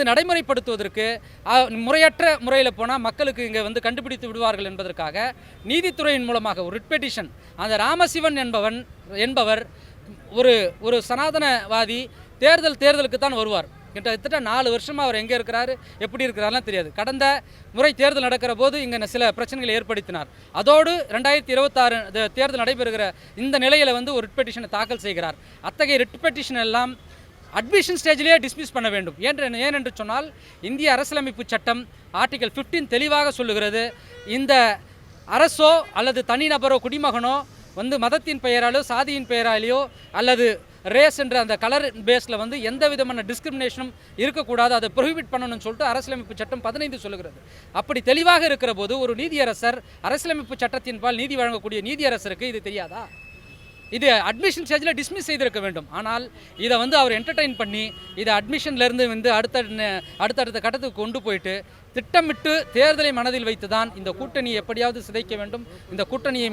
Speaker 6: நடைமுறைப்படுத்துவதற்கு முறையற்ற முறையில் போனால் மக்களுக்கு இங்கே கண்டுபிடித்து விடுவார்கள் என்பதற்காக நீதித்துறையின் மூலமாக ஒரு ரிட் பெட்டிஷன், அந்த ராமசிவன் என்பவர் ஒரு சனாதனவாதி தேர்தலுக்கு தான் வருவார். கிட்டத்தட்ட 4 வருஷமாக அவர் எங்கே இருக்கிறாரு, எப்படி இருக்கிறாருலாம் தெரியாது. கடந்த முறை தேர்தல் நடக்கிற போது இங்கே சில பிரச்சனைகளை ஏற்படுத்தினார். அதோடு 2026 தேர்தல் நடைபெறுகிற இந்த நிலையில் ஒரு ரிட் பெட்டிஷனை தாக்கல் செய்கிறார். அத்தகைய ரிட் பெட்டிஷன் எல்லாம் அட்மிஷன் ஸ்டேஜிலேயே டிஸ்மிஸ் பண்ண வேண்டும். ஏனென்று சொன்னால் இந்திய அரசியலமைப்பு சட்டம் ஆர்டிகல் 15 தெளிவாக சொல்லுகிறது, இந்த அரசோ அல்லது தனிநபரோ குடிமகனோ மதத்தின் பெயராலோ சாதியின் பெயராலேயோ அல்லது ரேஸ் என்ற அந்த கலர் பேஸில் எந்த விதமான டிஸ்கிரிமினேஷனும் இருக்கக்கூடாது, அதை ப்ரொஹிபிட் பண்ணணும்னு சொல்லிட்டு அரசியலமைப்பு சட்டம் 15 சொல்லுகிறது. அப்படி தெளிவாக இருக்கிற போது ஒரு நீதியரசர், அரசியலமைப்பு சட்டத்தின் பால் நீதி வழங்கக்கூடிய நீதியரசருக்கு இது தெரியாதா? இது அட்மிஷன் ஸ்டேஜில் டிஸ்மிஸ் செய்திருக்க வேண்டும். ஆனால் இதை அவர் என்டர்டெயின் பண்ணி இதை அட்மிஷன்லேருந்து அடுத்தடுத்த கட்டத்துக்கு கொண்டு போயிட்டு திட்டமிட்டு தேர்தலை மனதில் வைத்து தான் இந்த கூட்டணியை எப்படியாவது சிதைக்க வேண்டும், இந்த கூட்டணியை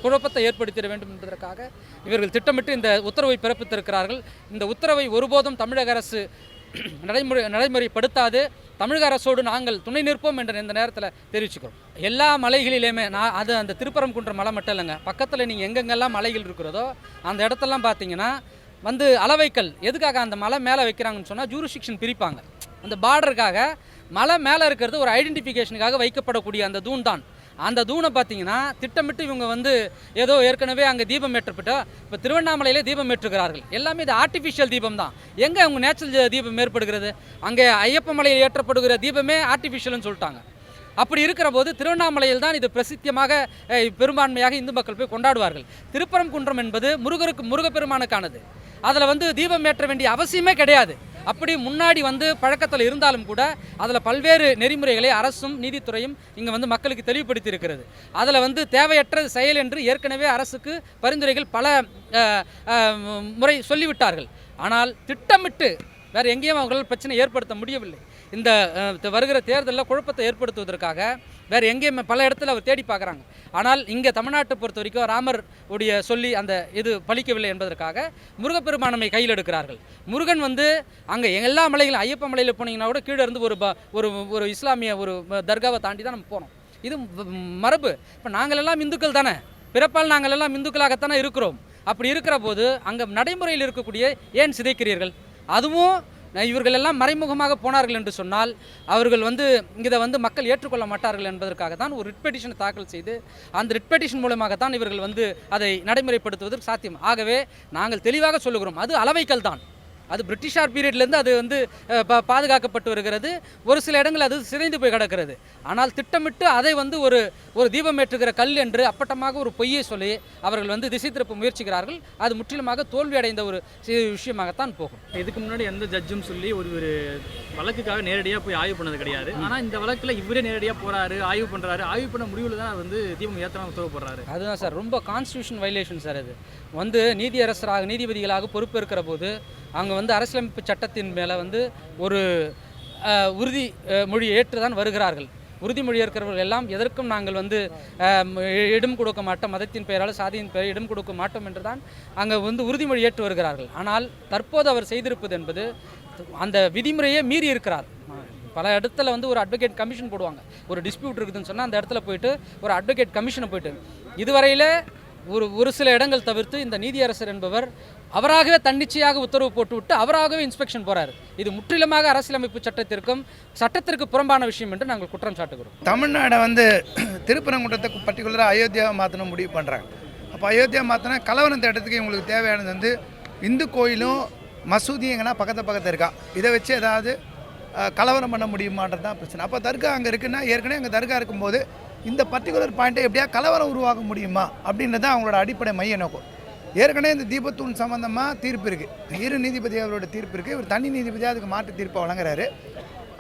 Speaker 6: குழப்பத்தை ஏற்படுத்திட வேண்டும் என்பதற்காக இவர்கள் திட்டமிட்டு இந்த உத்தரவை பிறப்பித்திருக்கிறார்கள். இந்த உத்தரவை ஒருபோதும் தமிழக அரசு நடைமுறைப்படுத்தாது. தமிழக அரசோடு நாங்கள் துணை நிற்போம் என்ற இந்த நேரத்தில் தெரிவிச்சுக்கிறோம். எல்லா மலைகளிலுமே அந்த திருப்பரங்குன்றம் மலை மட்டும் இல்லைங்க, பக்கத்தில் நீங்கள் எங்கெங்கெல்லாம் மலைகள் இருக்கிறதோ அந்த இடத்தெல்லாம் பார்த்தீங்கன்னா அளவைக்கல் எதுக்காக அந்த மலை மேலே வைக்கிறாங்கன்னு சொன்னால் ஜூரிஸ்டிக்ஷன் பிரிப்பாங்க. அந்த பார்டருக்காக மலை மேலே இருக்கிறது ஒரு ஐடென்டிஃபிகேஷனுக்காக வைக்கப்படக்கூடிய அந்த தூண் தான். அந்த தூணை பார்த்தீங்கன்னா திட்டமிட்டு இவங்க ஏதோ ஏற்கனவே அங்கே தீபம் ஏற்றப்பட்டா இப்போ திருவண்ணாமலையிலே தீபம் ஏற்றுகிறார்கள். எல்லாமே இது ஆர்டிஃபிஷியல் தீபம் தான். எங்கே அவங்க நேச்சுரல் தீபம் ஏற்படுகிறது? அங்கே ஐயப்ப மலையில் ஏற்றப்படுகிற தீபமே ஆர்டிஃபிஷியல்னு சொல்லிட்டாங்க. அப்படி இருக்கிற போது திருவண்ணாமலையில் தான் இது பிரசித்தியமாக பெரும்பான்மையாக இந்து மக்கள் போய் கொண்டாடுவார்கள். திருப்பரங்குன்றம் என்பது முருகப்பெருமானுக்கானது. அதில் தீபம் ஏற்ற வேண்டிய அவசியமே கிடையாது. அப்படி முன்னாடி பழக்கத்தில் இருந்தாலும் கூட அதில் பல்வேறு நெறிமுறைகளை அரசும் நீதித்துறையும் இங்கே மக்களுக்கு தெளிவுபடுத்தி இருக்கிறது. அதில் தேவையற்ற செயல் என்று ஏற்கனவே அரசுக்கு பரிந்துரைகள் பல முறை சொல்லிவிட்டார்கள். ஆனால் திட்டமிட்டு வேறு எங்கேயும் அவங்களால் பிரச்சனை ஏற்படுத்த முடியவில்லை. இந்த வருகிற தேர்தலில் குழப்பத்தை ஏற்படுத்துவதற்காக வேறு எங்கேயுமே பல இடத்துல அவர் தேடி பார்க்குறாங்க. ஆனால் இங்கே தமிழ்நாட்டை பொறுத்த வரைக்கும் ராமர் உடைய சொல்லி அந்த இது பலிக்கவில்லை என்பதற்காக முருகப்பெருமானமை கையில் எடுக்கிறார்கள். முருகன் வந்து அங்கே எல்லா மலைகளும் ஐயப்ப மலையில் போனீங்கன்னா கூட கீழே இருந்து ஒரு இஸ்லாமிய ஒரு தர்காவை தாண்டி தான் நம்ம போனோம். இது மரபு. இப்போ நாங்களெல்லாம் இந்துக்கள் தானே, பிறப்பால் நாங்கள் எல்லாம் இந்துக்களாகத்தானே இருக்கிறோம். அப்படி இருக்கிற போது அங்கே நடைமுறையில் இருக்கக்கூடிய ஏன் சிதைக்கிறீர்கள்? அதுவும் இவர்கள் எல்லாம் மறைமுகமாக போனார்கள் என்று சொன்னால் அவர்கள் வந்து இதை வந்து மக்கள் ஏற்றுக்கொள்ள மாட்டார்கள் என்பதற்காக தான் ஒரு ரிட் பெட்டிஷனை தாக்கல் செய்து அந்த ரிட் பெட்டிஷன் மூலமாகத்தான் இவர்கள் வந்து அதை நடைமுறைப்படுத்துவதற்கு சாத்தியம். ஆகவே நாங்கள் தெளிவாக சொல்லுகிறோம், அது அளவைக்கல் தான். அது பிரிட்டிஷார் பீரியட்லேருந்து அது வந்து பாதுகாக்கப்பட்டு வருகிறது. ஒரு சில இடங்கள் அது சிதைந்து போய் கிடக்கிறது. ஆனால் திட்டமிட்டு அதை வந்து ஒரு தீபம் ஏற்றுகிற கல் என்று அப்பட்டமாக ஒரு பொய்யை சொல்லி அவர்கள் வந்து திசை திருப்ப முயற்சிக்கிறார்கள். அது முற்றிலுமாக தோல்வி அடைந்த ஒரு விஷயமாகத்தான் போகும்.
Speaker 4: இதுக்கு முன்னாடி எந்த ஜட்ஜும் சொல்லி ஒரு வழக்குக்காக நேரடியாக போய் ஆய்வு பண்ணது கிடையாது. ஆனால் இந்த வழக்கில் இவரே நேரடியாக போகிறாரு, ஆய்வு பண்ணுறாரு. ஆய்வு பண்ண முடிவில் தான் வந்து தீபம் ஏற்றலாம் உத்தரவு போடுறாரு. அதுதான் சார் ரொம்ப கான்ஸ்டியூஷன் வயலேஷன் சார். அது வந்து நீதிபதிகளாக பொறுப்பேற்கிற போது அங்கே வந்து அரசியலமைப்பு சட்டத்தின் மேலே வந்து ஒரு உறுதிமொழி ஏற்று தான் வருகிறார்கள். உறுதிமொழி ஏற்கிறவர்கள் எல்லாம் எதற்கும் நாங்கள் வந்து இடம் கொடுக்க மாட்டோம், மதத்தின் பெயரால் சாதியின் பெயர் இடம் கொடுக்க மாட்டோம் என்று தான் அங்கே வந்து உறுதிமொழி ஏற்று வருகிறார்கள். ஆனால் தற்போது அவர் செய்திருப்பது என்பது அந்த விதிமுறையே மீறி இருக்கிறார். பல இடத்துல வந்து ஒரு அட்வொகேட் கமிஷன் போடுவாங்க. ஒரு டிஸ்பியூட் இருக்குதுன்னு சொன்னால் அந்த இடத்துல போயிட்டு ஒரு அட்வொகேட் கமிஷனை போயிட்டு இதுவரையில் ஒரு சில இடங்கள் தவிர்த்து இந்த நீதியரசர் என்பவர் அவராகவே தன்னிச்சையாக உத்தரவு போட்டுவிட்டு அவராகவே இன்ஸ்பெக்ஷன் போகிறார். இது முற்றிலுமாக அரசியலமைப்பு சட்டத்திற்கு புறம்பான விஷயம் என்று நாங்கள் குற்றம் சாட்டுகிறோம்.
Speaker 2: தமிழ்நாடை வந்து திருப்பரங்குன்றத்தை பர்டிகுலராக அயோத்தியாவை மாற்றணும் முடிவு பண்ணுறாங்க. அப்போ அயோத்தியா மாற்றினா கலவரம் தேட்டத்துக்கு இவங்களுக்கு தேவையானது வந்து இந்து கோயிலும் மசூதியும் எங்கன்னா பக்கத்தில் இருக்கா, இதை வச்சு ஏதாவது கலவரம் பண்ண முடியுமான்றது தான் பிரச்சனை. அப்போ தர்கா அங்கே இருக்குன்னா ஏற்கனவே அங்கே தர்கா இருக்கும்போது இந்த பர்டிகுலர் பாயிண்ட்டை எப்படியா கலவரம் உருவாக்க முடியுமா அப்படின்றது அவங்களோட அடிப்படை மைய நோக்கம். ஏற்கனவே இந்த தீபத்தூண் சம்மந்தமாக தீர்ப்பு இருக்குது, இரு நீதிபதி அவரோட தீர்ப்பு இருக்குது. இவர் தனி நீதிபதியாக அதுக்கு மாற்று தீர்ப்பை வழங்குறாரு.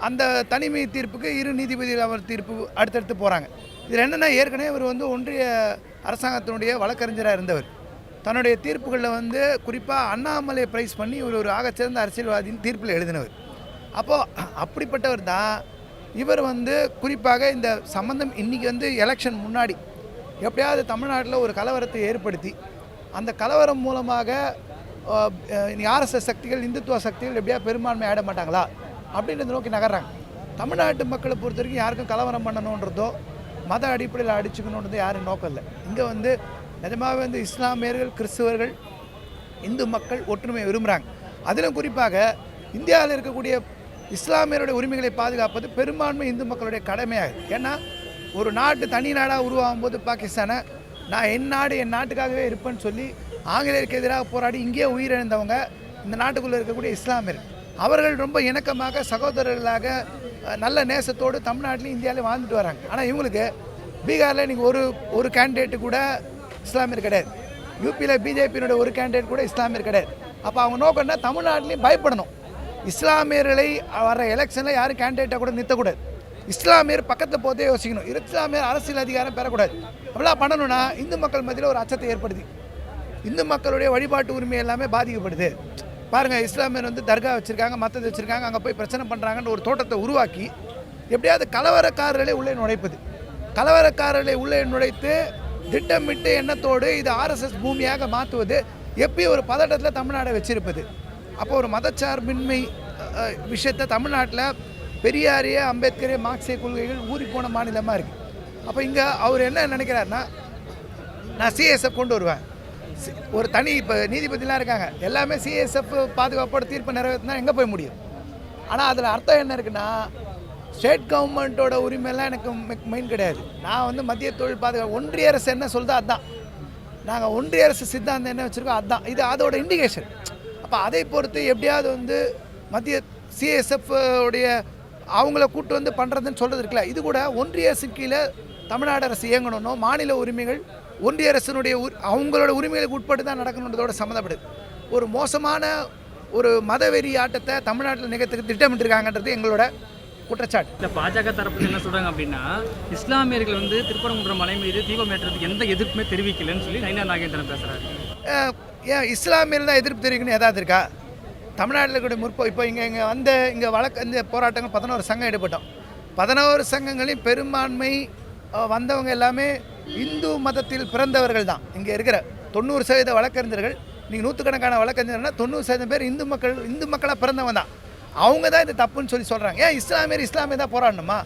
Speaker 2: அந்த தனிமை தீர்ப்புக்கு இரு நீதிபதிகள் அவர் தீர்ப்பு அடுத்தடுத்து போகிறாங்க. இதில் என்னென்னா ஏற்கனவே இவர் வந்து ஒன்றிய அரசாங்கத்தினுடைய வழக்கறிஞராக இருந்தவர். தன்னுடைய தீர்ப்புகளில் வந்து குறிப்பாக அண்ணாமலை ப்ரைஸ் பண்ணி இவர் ஒரு ஆகச்சிறந்த அரசியல்வாதின்னு தீர்ப்பில் எழுதினவர். அப்போது அப்படிப்பட்டவர் தான் இவர் வந்து குறிப்பாக இந்த சம்பந்தம் இன்றைக்கி வந்து எலெக்ஷன் முன்னாடி எப்படியாவது தமிழ்நாட்டில் ஒரு கலவரத்தை ஏற்படுத்தி அந்த கலவரம் மூலமாக ஆர்எஸ்எஸ் சக்திகள் இந்துத்துவ சக்திகள் எப்படியா பெரும்பான்மை ஆட மாட்டாங்களா அப்படின்றத நோக்கி நகர்றாங்க. தமிழ்நாட்டு மக்களை பொறுத்த வரைக்கும் யாருக்கும் கலவரம் பண்ணணுன்றதோ மத அடிப்படையில் அடிச்சுக்கணுன்றதோ யாரும் நோக்கம் இல்லை. இங்கே வந்து நிஜமாகவே வந்து இஸ்லாமியர்கள் கிறிஸ்தவர்கள் இந்து மக்கள் ஒற்றுமையை விரும்புகிறாங்க. அதிலும் குறிப்பாக இந்தியாவில் இருக்கக்கூடிய இஸ்லாமியருடைய உரிமைகளை பாதுகாப்பது பெரும்பான்மை இந்து மக்களுடைய கடமையாகுது. ஏன்னா ஒரு நாட்டு தனி நாடாக உருவாகும் போது பாகிஸ்தானை நான் என் நாட்டுக்காகவே இருப்பேன்னு சொல்லி ஆங்கிலேயருக்கு எதிராக போராடி இங்கேயே உயிரிழந்தவங்க இந்த நாட்டுக்குள்ளே இருக்கக்கூடிய இஸ்லாமியர்கள். அவர்கள் ரொம்ப இணக்கமாக சகோதரர்களாக நல்ல நேசத்தோடு தமிழ்நாட்டிலையும் இந்தியாவிலையும் வாழ்ந்துட்டு வராங்க. ஆனால் இவங்களுக்கு பீகாரில் இன்றைக்கி ஒரு கேண்டிடேட்டு கூட இஸ்லாமியர் கிடையாது. யூபியில் பிஜேபியினுடைய ஒரு கேண்டிடேட் கூட இஸ்லாமியர் கிடையாது. அப்போ அவங்க நோக்கம்னா தமிழ்நாட்டிலையும் பயப்படணும். இஸ்லாமியர்களை வர எலெக்ஷனில் யாரும் கேண்டிடேட்டாக கூட நிறுத்தக்கூடாது. இஸ்லாமியர் பக்கத்தில் போதே யோசிக்கணும். இஸ்லாமியர் அரசியல் அதிகாரம் பெறக்கூடாது. அப்படிலாம் பண்ணணும்னா இந்து மக்கள் மத்தியில் ஒரு அச்சத்தை ஏற்படுத்தி இந்து மக்களுடைய வழிபாட்டு உரிமை எல்லாமே பாதிக்கப்படுது. பாருங்கள், இஸ்லாமியர் வந்து தர்கா வச்சுருக்காங்க, மற்றது வச்சுருக்காங்க, அங்கே போய் பிரச்சனை பண்ணுறாங்கன்ற ஒரு தோட்டத்தை உருவாக்கி எப்படியாவது கலவரக்காரர்களை உள்ளே நுழைப்பது, கலவரக்காரர்களை உள்ளே நுழைத்து திட்டமிட்டு எண்ணத்தோடு இது ஆர்எஸ்எஸ் பூமியாக மாற்றுவது, எப்பயும் ஒரு பதட்டத்தில் தமிழ்நாடை வச்சிருப்பது. அப்போ ஒரு மதச்சார்பின்மை விஷயத்தை தமிழ்நாட்டில் பெரியாரிய அம்பேத்கரே மார்க்சிய கொள்கைகள் ஊறி போன மாநிலமாக இருக்குது. அப்போ இங்கே அவர் என்ன நினைக்கிறாருன்னா, நான் சிஎஸ்எஃப் கொண்டு வருவேன். ஒரு தனி இப்போ நீதிபதிலாம் இருக்காங்க, எல்லாமே சிஎஸ்எஃப் பாதுகாப்போட தீர்ப்பு நிறைவேற்றினா எங்கே போய் முடியும்? ஆனால் அதில் அர்த்தம் என்ன இருக்குன்னா, ஸ்டேட் கவர்மெண்ட்டோட உரிமையெல்லாம் எனக்கு மெயின் கிடையாது. நான் வந்து மத்திய தொழில் பாதுகாப்பு ஒன்றிய அரசு என்ன சொல்லுதோ அதுதான், நாங்கள் ஒன்றிய அரசு சித்தாந்தம் என்ன வச்சுருக்கோம் அதுதான், இது அதோட இண்டிகேஷன். அப்போ அதை பொறுத்து எப்படியாவது வந்து மத்திய சிஎஸ்எஃப் உடைய அவங்கள கூட்டு வந்து பண்ணுறதுன்னு சொல்கிறது இருக்குல்ல, இது கூட ஒன்றிய அரசு கீழே தமிழ்நாடு அரசு இயங்கணும்னோ மாநில உரிமைகள் ஒன்றிய அரசினுடைய அவங்களோட உரிமைகளுக்கு உட்பட்டு தான் நடக்கணுன்றதோட சம்மந்தப்படுது. ஒரு மோசமான ஒரு மதவெறி ஆட்டத்தை தமிழ்நாட்டில் நிகழ்த்துக்கு திட்டமிட்டிருக்காங்கன்றது எங்களோட குற்றச்சாட்டு.
Speaker 4: இந்த பாஜக தரப்பு என்ன சொல்கிறாங்க அப்படின்னா, இஸ்லாமியர்கள் வந்து திருப்பரங்குன்றம் மலை மீது தீபம் ஏற்றதுக்கு எந்த எதிர்ப்புமே தெரிவிக்கலன்னு சொல்லி நயினார் நாகேந்திரன் பேசுகிறாரு.
Speaker 2: ஏன் இஸ்லாமியர் தான் எதிர்ப்பு தெரிவிக்கணும் ஏதாவது இருக்கா? தமிழ்நாட்டில் கூட இப்போ இங்கே இந்த போராட்டங்கள் 11 சங்கம் ஈடுபட்டோம். 11 சங்கங்களையும் பெரும்பான்மை வந்தவங்க எல்லாமே இந்து மதத்தில் பிறந்தவர்கள் தான். இங்கே இருக்கிற 90% வழக்கறிஞர்கள், நீங்கள் நூற்றுக்கணக்கான வழக்கறிஞர்னா 90% பேர் இந்து மக்களாக பிறந்தவங்க தான். அவங்க தான் இது தப்புன்னு சொல்கிறாங்க. ஏன் இஸ்லாமியர் தான் போராடணுமா?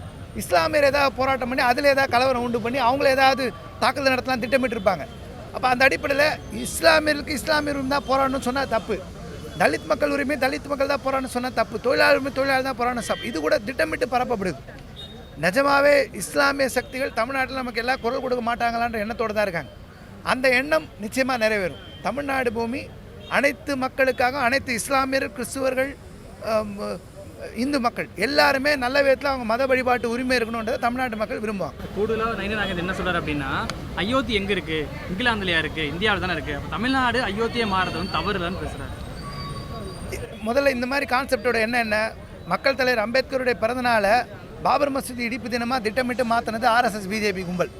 Speaker 2: இஸ்லாமியர் ஏதாவது போராட்டம் பண்ணி அதில் ஏதாவது கலவரம் உண்டு பண்ணி அவங்கள ஏதாவது தாக்குதல் நடத்தலாம் திட்டமிட்டிருப்பாங்க. அப்போ அந்த அடிப்படையில் இஸ்லாமியர் தான் போராடணும்னு சொன்னால் தப்பு. தலித் மக்கள் உரிமை தலித் மக்கள் தான் போராடணும்னு சொன்னால் தப்பு. தொழிலாளர் தான் போராடணும் தப்பு. இது கூட திட்டமிட்டு பரப்பப்படுது. நிஜமாவே இஸ்லாமிய சக்திகள் தமிழ்நாட்டில் நமக்கு எல்லாம் குரல் கொடுக்க மாட்டாங்களான்ற எண்ணத்தோடு தான் இருக்காங்க. அந்த எண்ணம் நிச்சயமாக நிறைவேறும். தமிழ்நாடு பூமி அனைத்து மக்களுக்காக, அனைத்து இஸ்லாமியர், கிறிஸ்துவர்கள், இந்து மக்கள் எல்லாருமே நல்ல விதத்தில் அவங்க மத வழிபாட்டு உரிமை இருக்கணுன்றதை தமிழ்நாட்டு மக்கள் விரும்புவாங்க.
Speaker 7: கூடுதலாக நயினார் நாகேந்திரன் என்ன சொல்கிறார் அப்படின்னா, அயோத்தி எங்கே இருக்குது? இங்கிலாந்துலையா இருக்குது? இந்தியாவில் தானே இருக்குது. அப்போ தமிழ்நாடு அயோத்தியை மாறுறது வந்து தவறு தான் பேசுகிறாரு.
Speaker 2: முதல்ல இந்த மாதிரி கான்செப்டோட என்ன மக்கள் தலைவர் அம்பேத்கருடைய பிறந்தநாளை பாபர் மசூதி இடிப்பு தினமாக திட்டமிட்டு மாற்றினது ஆர்எஸ்எஸ் பிஜேபி கும்பல்.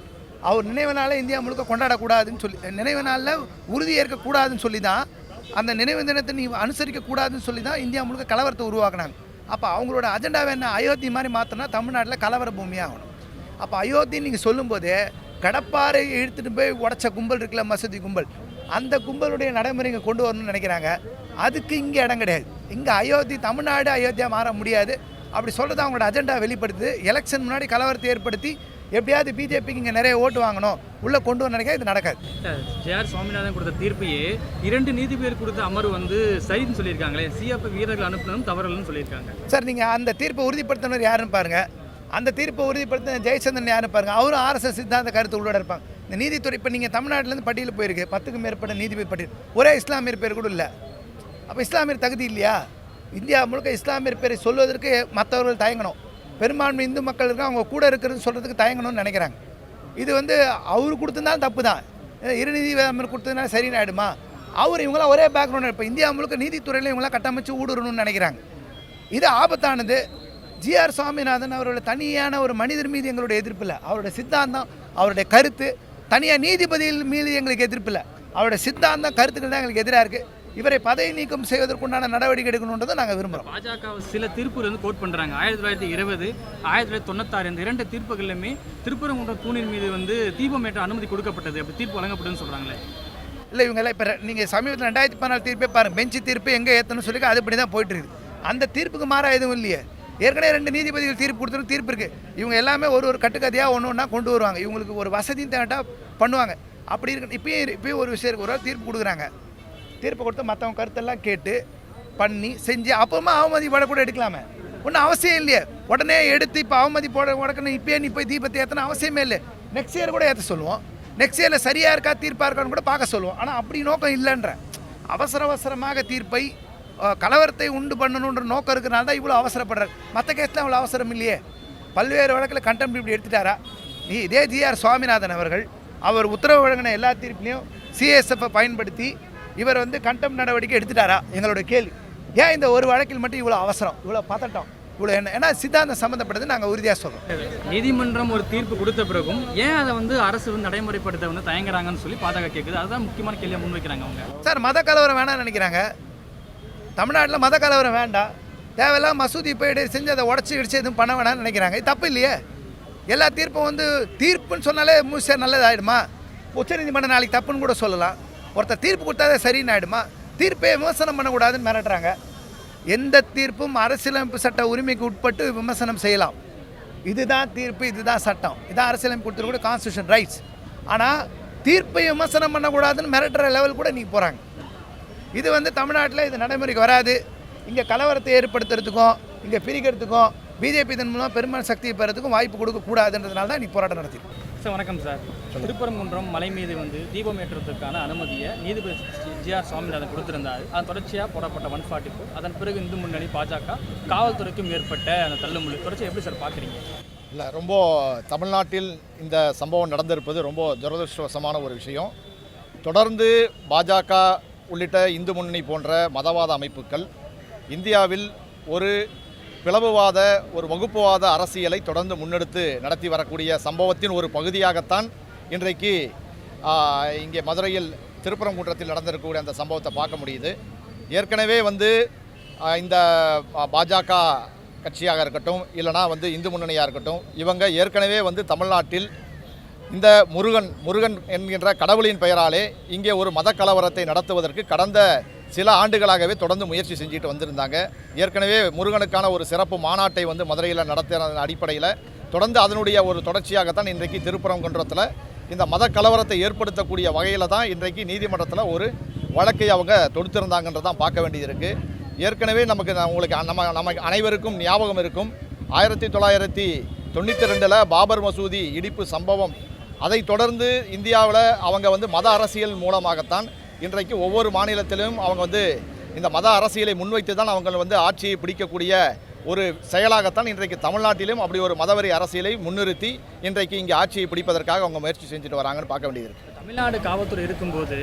Speaker 2: அவர் நினைவு நாளில் இந்தியா முழுக்க கொண்டாடக்கூடாதுன்னு சொல்லி, நினைவு நாளில் உறுதி ஏற்கக்கூடாதுன்னு சொல்லி தான், அந்த நினைவு தினத்தை நீ அனுசரிக்கக்கூடாதுன்னு சொல்லி தான் இந்தியா முழுக்க கலவரத்தை உருவாக்குனாங்க. அப்போ அவங்களோட அஜெண்டாவை என்ன? அயோத்தி மாதிரி மாற்றினா தமிழ்நாட்டில் கலவர பூமியாகணும். அப்போ அயோத்தி நீங்கள் சொல்லும்போதே கடப்பாறை இழுத்துட்டு போய் உடச்ச கும்பல் இருக்குல்ல, மசூதி கும்பல், அந்த கும்பலுடைய நடைமுறை இங்கே கொண்டு வரணும்னு நினைக்கிறாங்க. அதுக்கு இங்கே இடம் கிடையாது. இங்கே தமிழ்நாடு அயோத்தியா மாற முடியாது. அப்படி சொல்கிறது அவங்களோட அஜெண்டா வெளிப்படுத்துது. எலெக்ஷன் முன்னாடி கலவரத்தை ஏற்படுத்தி எப்படியாவது பிஜேபிக்கு இங்கே நிறைய ஓட்டு வாங்கணும் உள்ளே கொண்டு வர நினைக்க இது நடக்காது.
Speaker 7: ஜே.ஆர். சுவாமிநாதன் கொடுத்த தீர்ப்பையே 2 நீதிபதிகள் கொடுத்த அமர்வு வந்து சரின்னு சொல்லியிருக்காங்களே, சிஆர்பி வீரர்கள் அனுப்பினதும் தவறுன்னு சொல்லியிருக்காங்க.
Speaker 2: சார், நீங்கள் அந்த தீர்ப்பை உறுதிப்படுத்தினர் யாருன்னு பாருங்கள். அந்த தீர்ப்பை உறுதிப்படுத்தின ஜெயச்சந்திரன் யாருன்னு பாருங்கள். அவரும் ஆர்எஸ்எஸ் சித்தாந்த கருத்து உள்ளோட இருப்பாங்க. இந்த நீதித்துறை இப்போ நீங்கள் தமிழ்நாட்டிலேருந்து பட்டியல் போயிருக்கு, 10க்கும் மேற்பட்ட நீதிபதி பட்டியல். ஒரே இஸ்லாமியர் பேர் கூட இல்லை. அப்போ இஸ்லாமியர் தகுதி இல்லையா? இந்தியா முழுக்க இஸ்லாமியர் பேரை சொல்வதற்கு மற்றவர்கள் தயங்கணும். பெரும்பான்மை இந்து மக்கள் இருக்க அவங்க கூட இருக்கிறதுன்னு சொல்கிறதுக்கு தயங்கணும்னு நினைக்கிறாங்க. இது அவரு கொடுத்துருந்தாலும் தப்பு தான். இரு நீதிபதி கொடுத்ததுனால சரின்னு ஆகிடுமா? இவங்களாம் ஒரே பேக்ரவுண்ட். இப்போ இந்தியா முழுக்க நீதித்துறையில் இவங்களாம் கட்டமைச்சு ஊடுருணும்னு நினைக்கிறாங்க. இது ஆபத்தானது. ஜி.ஆர். சுவாமிநாதன் அவரோட தனியான ஒரு மனிதர் மீது எங்களுடைய எதிர்ப்பு இல்லை. அவருடைய சித்தாந்தம், அவருடைய கருத்து, தனியாக நீதிபதிகள் மீது எங்களுக்கு எதிர்ப்பு இல்லை. அவருடைய சித்தாந்தம், கருத்துக்கள் தான் எங்களுக்கு எதிராக இருக்குது. இவரை பதவி நீக்கம் செய்வதற்குண்டான நடவடிக்கை எடுக்கணுன்றதை நாங்கள் விரும்புகிறோம்.
Speaker 7: பாஜக சில தீர்ப்புகள் கோட் பண்ணுறாங்க. 1920, 1996 இந்த 2 தீர்ப்புகளிலுமே திருப்பரங்குன்றம் தூணின் மீது தீபம் ஏற்ற அனுமதி கொடுக்கப்பட்டது, அப்படி தீர்ப்பு வழங்கப்படுதுன்னு சொல்கிறாங்களே.
Speaker 2: இல்லை, இவங்கெல்லாம் இப்போ நீங்கள் சமீபத்தில் 2014 தீர்ப்பே பாருங்கள். பெஞ்சு தீர்ப்பு எங்கே ஏற்றணும்னு சொல்லி அதுபடி தான் போயிட்டு இருக்குது. அந்த தீர்ப்புக்கு மாறா எதுவும் இல்லையே. ஏற்கனவே 2 நீதிபதிகள் தீர்ப்பு கொடுத்துருக்கு, தீர்ப்பு இருக்குது. இவங்க எல்லாமே ஒரு கட்டுக்கதையாக ஒன்றா கொண்டு வருவாங்க. இவங்களுக்கு ஒரு வசதியும் தேவைட்டா பண்ணுவாங்க. அப்படி இருக்கு. இப்பயும் ஒரு விஷயம் இருக்குது. ஒரு தீர்ப்பு கொடுக்குறாங்க, தீர்ப்பு கொடுத்து மற்றவங்க கருத்தெல்லாம் கேட்டு பண்ணி செஞ்சு அப்புறமா அவமதி போட கூட எடுக்கலாமே. ஒன்றும் அவசியம் இல்லையே. உடனே எடுத்து இப்போ அவமதி உடக்கணும், இப்போயே நீ போய் தீபத்தை ஏற்றணும் அவசியமே இல்லை. நெக்ஸ்ட் இயர் கூட ஏற்ற சொல்லுவோம். நெக்ஸ்ட் இயரில் சரியாக இருக்கா தீர்ப்பாக இருக்கான்னு கூட பார்க்க சொல்லுவோம். ஆனால் அப்படி நோக்கம் இல்லைன்ற அவசரமாக தீர்ப்பை கலவரத்தை உண்டு பண்ணணுன்ற நோக்கம் இருக்கிறனால தான் இவ்வளோ அவசரப்படுறாரு. மற்ற கேஸில் அவ்வளோ அவசரம் இல்லையே. பல்வேறு வழக்கில் கண்டெம்ட் இப்படி எடுத்துட்டாரா? இதே ஜி.ஆர். சுவாமிநாதன் அவர்கள் அவர் உத்தரவு வழங்கின எல்லா தீர்ப்புலையும் சிஎஸ்எஃப்பை பயன்படுத்தி இவர் கண்டெம்ட் நடவடிக்கை எடுத்துட்டாரா? எங்களோட கேள்வி. ஏன் இந்த ஒரு வழக்கில் மட்டும் இவ்வளோ அவசரம், இவ்வளோ பதட்டம், இவ்வளோ என்ன? ஏன்னா சித்தாந்தம் சம்மந்தப்பட்டது நாங்கள் உறுதியாக சொல்கிறோம்.
Speaker 7: நீதிமன்றம் ஒரு தீர்ப்பு கொடுத்த பிறகும் ஏன் அதை அரசு நடைமுறைப்படுத்த தயங்குறாங்கன்னு சொல்லி பாஜக கேட்குது. அதுதான் முக்கியமான கேள்வியை முன்வைக்கிறாங்க அவங்க.
Speaker 2: சார், மத கலவரம் வேணாம்னு நினைக்கிறாங்க. தமிழ்நாட்டில் மத கலவரம் வேண்டாம், தேவையில்லாம் மசூதி போய் செஞ்சு அதை உடச்சி இடிச்சு எதுவும் பண்ண வேணாம்னு நினைக்கிறாங்க. இது தப்பு இல்லையே. எல்லா தீர்ப்பும் தீர்ப்புன்னு சொன்னாலே முழுசாக நல்லதாகிடுமா? உச்சநீதிமன்றம் நாளைக்கு தப்புன்னு கூட சொல்லலாம். ஒருத்தர் தீர்ப்பு கொடுத்தாதே சரின்னு ஆகிடுமா? தீர்ப்பை விமர்சனம் பண்ணக்கூடாதுன்னு மிரட்டுறாங்க. எந்த தீர்ப்பும் அரசியலமைப்பு சட்ட உரிமைக்கு உட்பட்டு விமர்சனம் செய்யலாம். இதுதான் தீர்ப்பு, இதுதான் சட்டம், இதான் அரசியலமைப்பு கொடுத்துருக்கூட கான்ஸ்டியூஷன் ரைட்ஸ். ஆனால் தீர்ப்பை விமர்சனம் பண்ணக்கூடாதுன்னு மிரட்டுற லெவல் கூட நீங்கள் போகிறாங்க. இது தமிழ்நாட்டில் இது நடைமுறைக்கு வராது. இங்கே கலவரத்தை ஏற்படுத்துறதுக்கும் இங்கே பிரிக்கிறதுக்கும் பிஜேபி இதன் மூலம் பெரும்பான்மை சக்தியை பெறதுக்கும் வாய்ப்பு கொடுக்கக்கூடாதுன்றதுனால தான் நீ போராட்டம் நடத்திடும்.
Speaker 7: சார் வணக்கம் சார். திருப்பரங்குன்றம் மலை மீது தீபம் ஏற்றுவதற்கான அனுமதியை நீதிபதி ஜி.ஆர். சுவாமிநாதன் கொடுத்திருந்தார். அதன் தொடர்ச்சியாக போடப்பட்ட 144, அதன் பிறகு இந்து முன்னணி, பாஜக, காவல்துறைக்கும் ஏற்பட்ட அந்த தள்ளுமுள்ளு தொடர்ச்சி எப்படி சார் பார்க்குறீங்க?
Speaker 8: இல்லை, ரொம்ப தமிழ்நாட்டில் இந்த சம்பவம் நடந்திருப்பது ரொம்ப துரதிருஷ்டவசமான ஒரு விஷயம். தொடர்ந்து பாஜக உள்ளிட்ட இந்து முன்னணி போன்ற மதவாத அமைப்புகள் இந்தியாவில் ஒரு பிளவுவாத, ஒரு வகுப்புவாத அரசியலை தொடர்ந்து முன்னெடுத்து நடத்தி வரக்கூடிய சம்பவத்தின் ஒரு பகுதியாகத்தான் இன்றைக்கு இங்கே மதுரையில் திருப்பரங்குன்றத்தில் நடந்திருக்கக்கூடிய அந்த சம்பவத்தை பார்க்க முடியுது. ஏற்கனவே இந்த பாஜக கட்சியாக இருக்கட்டும் இல்லைனா வந்து இந்து முன்னணியாக இருக்கட்டும், இவங்க ஏற்கனவே வந்து தமிழ்நாட்டில் இந்த முருகன் என்கின்ற கடவுளின் பெயராலே இங்கே ஒரு மத கலவரத்தை நடத்துவதற்கு கடந்த சில ஆண்டுகளாகவே தொடர்ந்து முயற்சி செஞ்சுட்டு வந்திருந்தாங்க. ஏற்கனவே முருகனுக்கான ஒரு சிறப்பு மாநாட்டை வந்து மதுரையில் நடத்தின அடிப்படையில் தொடர்ந்து அதனுடைய ஒரு தொடர்ச்சியாகத்தான் இன்றைக்கு திருப்பரங்குன்றத்தில் இந்த மத கலவரத்தை ஏற்படுத்தக்கூடிய வகையில் தான் இன்றைக்கு நீதிமன்றத்தில் ஒரு வழக்கை அவங்க தொடுத்திருந்தாங்கன்றதான் பார்க்க வேண்டியது இருக்குது. ஏற்கனவே உங்களுக்கு நம்ம அனைவருக்கும் ஞாபகம் இருக்கும், 1992 பாபர் மசூதி இடிப்பு சம்பவம். அதை தொடர்ந்து இந்தியாவில் அவங்க வந்து மத அரசியல் மூலமாகத்தான் இன்றைக்கு ஒவ்வொரு மாநிலத்திலும் அவங்க வந்து இந்த மத அரசியலை முன்வைத்து தான் அவங்க வந்து ஆட்சியை பிடிக்கக்கூடிய ஒரு செயலாகத்தான் இன்றைக்கு தமிழ்நாட்டிலும் அப்படி ஒரு மதவெறி அரசியலை முன்னிறுத்தி இன்றைக்கு இங்கே ஆட்சியை பிடிப்பதற்காக அவங்க முயற்சி செஞ்சுட்டு வராங்கன்னு பார்க்க வேண்டியது இருக்குது.
Speaker 7: தமிழ்நாடு காவல்துறை இருக்கும்போது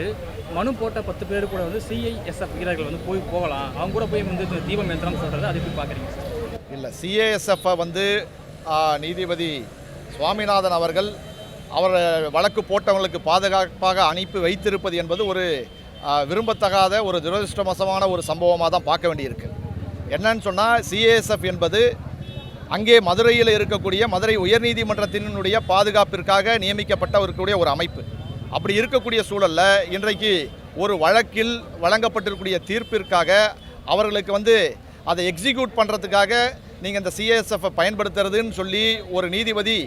Speaker 7: மனு போட்ட 10 பேர் கூட வந்து சிஐஎஸ்எஃப் வீரர்கள் வந்து போகலாம், அவங்க கூட போய் வந்து தீபம் ஏற்றணும் சொல்கிறது, அது எப்படி பார்க்குறீங்க சார்?
Speaker 8: இல்லை, சிஐஎஸ்எஃப்பை வந்து நீதிபதி சுவாமிநாதன் அவர்கள் அவர் வழக்கு போட்டவங்களுக்கு பாதுகாப்பாக அனுப்பி வைத்திருப்பது என்பது ஒரு விரும்பத்தகாத ஒரு துரதிருஷ்டவசமான ஒரு சம்பவமாக தான் பார்க்க வேண்டியிருக்கு. என்னன்னு சொன்னால், சிஏஎஸ்எஃப் என்பது அங்கே மதுரையில் இருக்கக்கூடிய மதுரை உயர்நீதிமன்றத்தினுடைய பாதுகாப்பிற்காக நியமிக்கப்பட்ட இருக்கக்கூடிய ஒரு அமைப்பு. அப்படி இருக்கக்கூடிய சூழலில் இன்றைக்கு ஒரு வழக்கில் வழங்கப்பட்டிருக்கக்கூடிய தீர்ப்பிற்காக அவர்களுக்கு வந்து அதை எக்ஸிக்யூட் பண்ணுறதுக்காக நீங்கள் இந்த சிஏஎஸ்எஃப்பை பயன்படுத்துறதுன்னு சொல்லி ஒரு நீதிபதி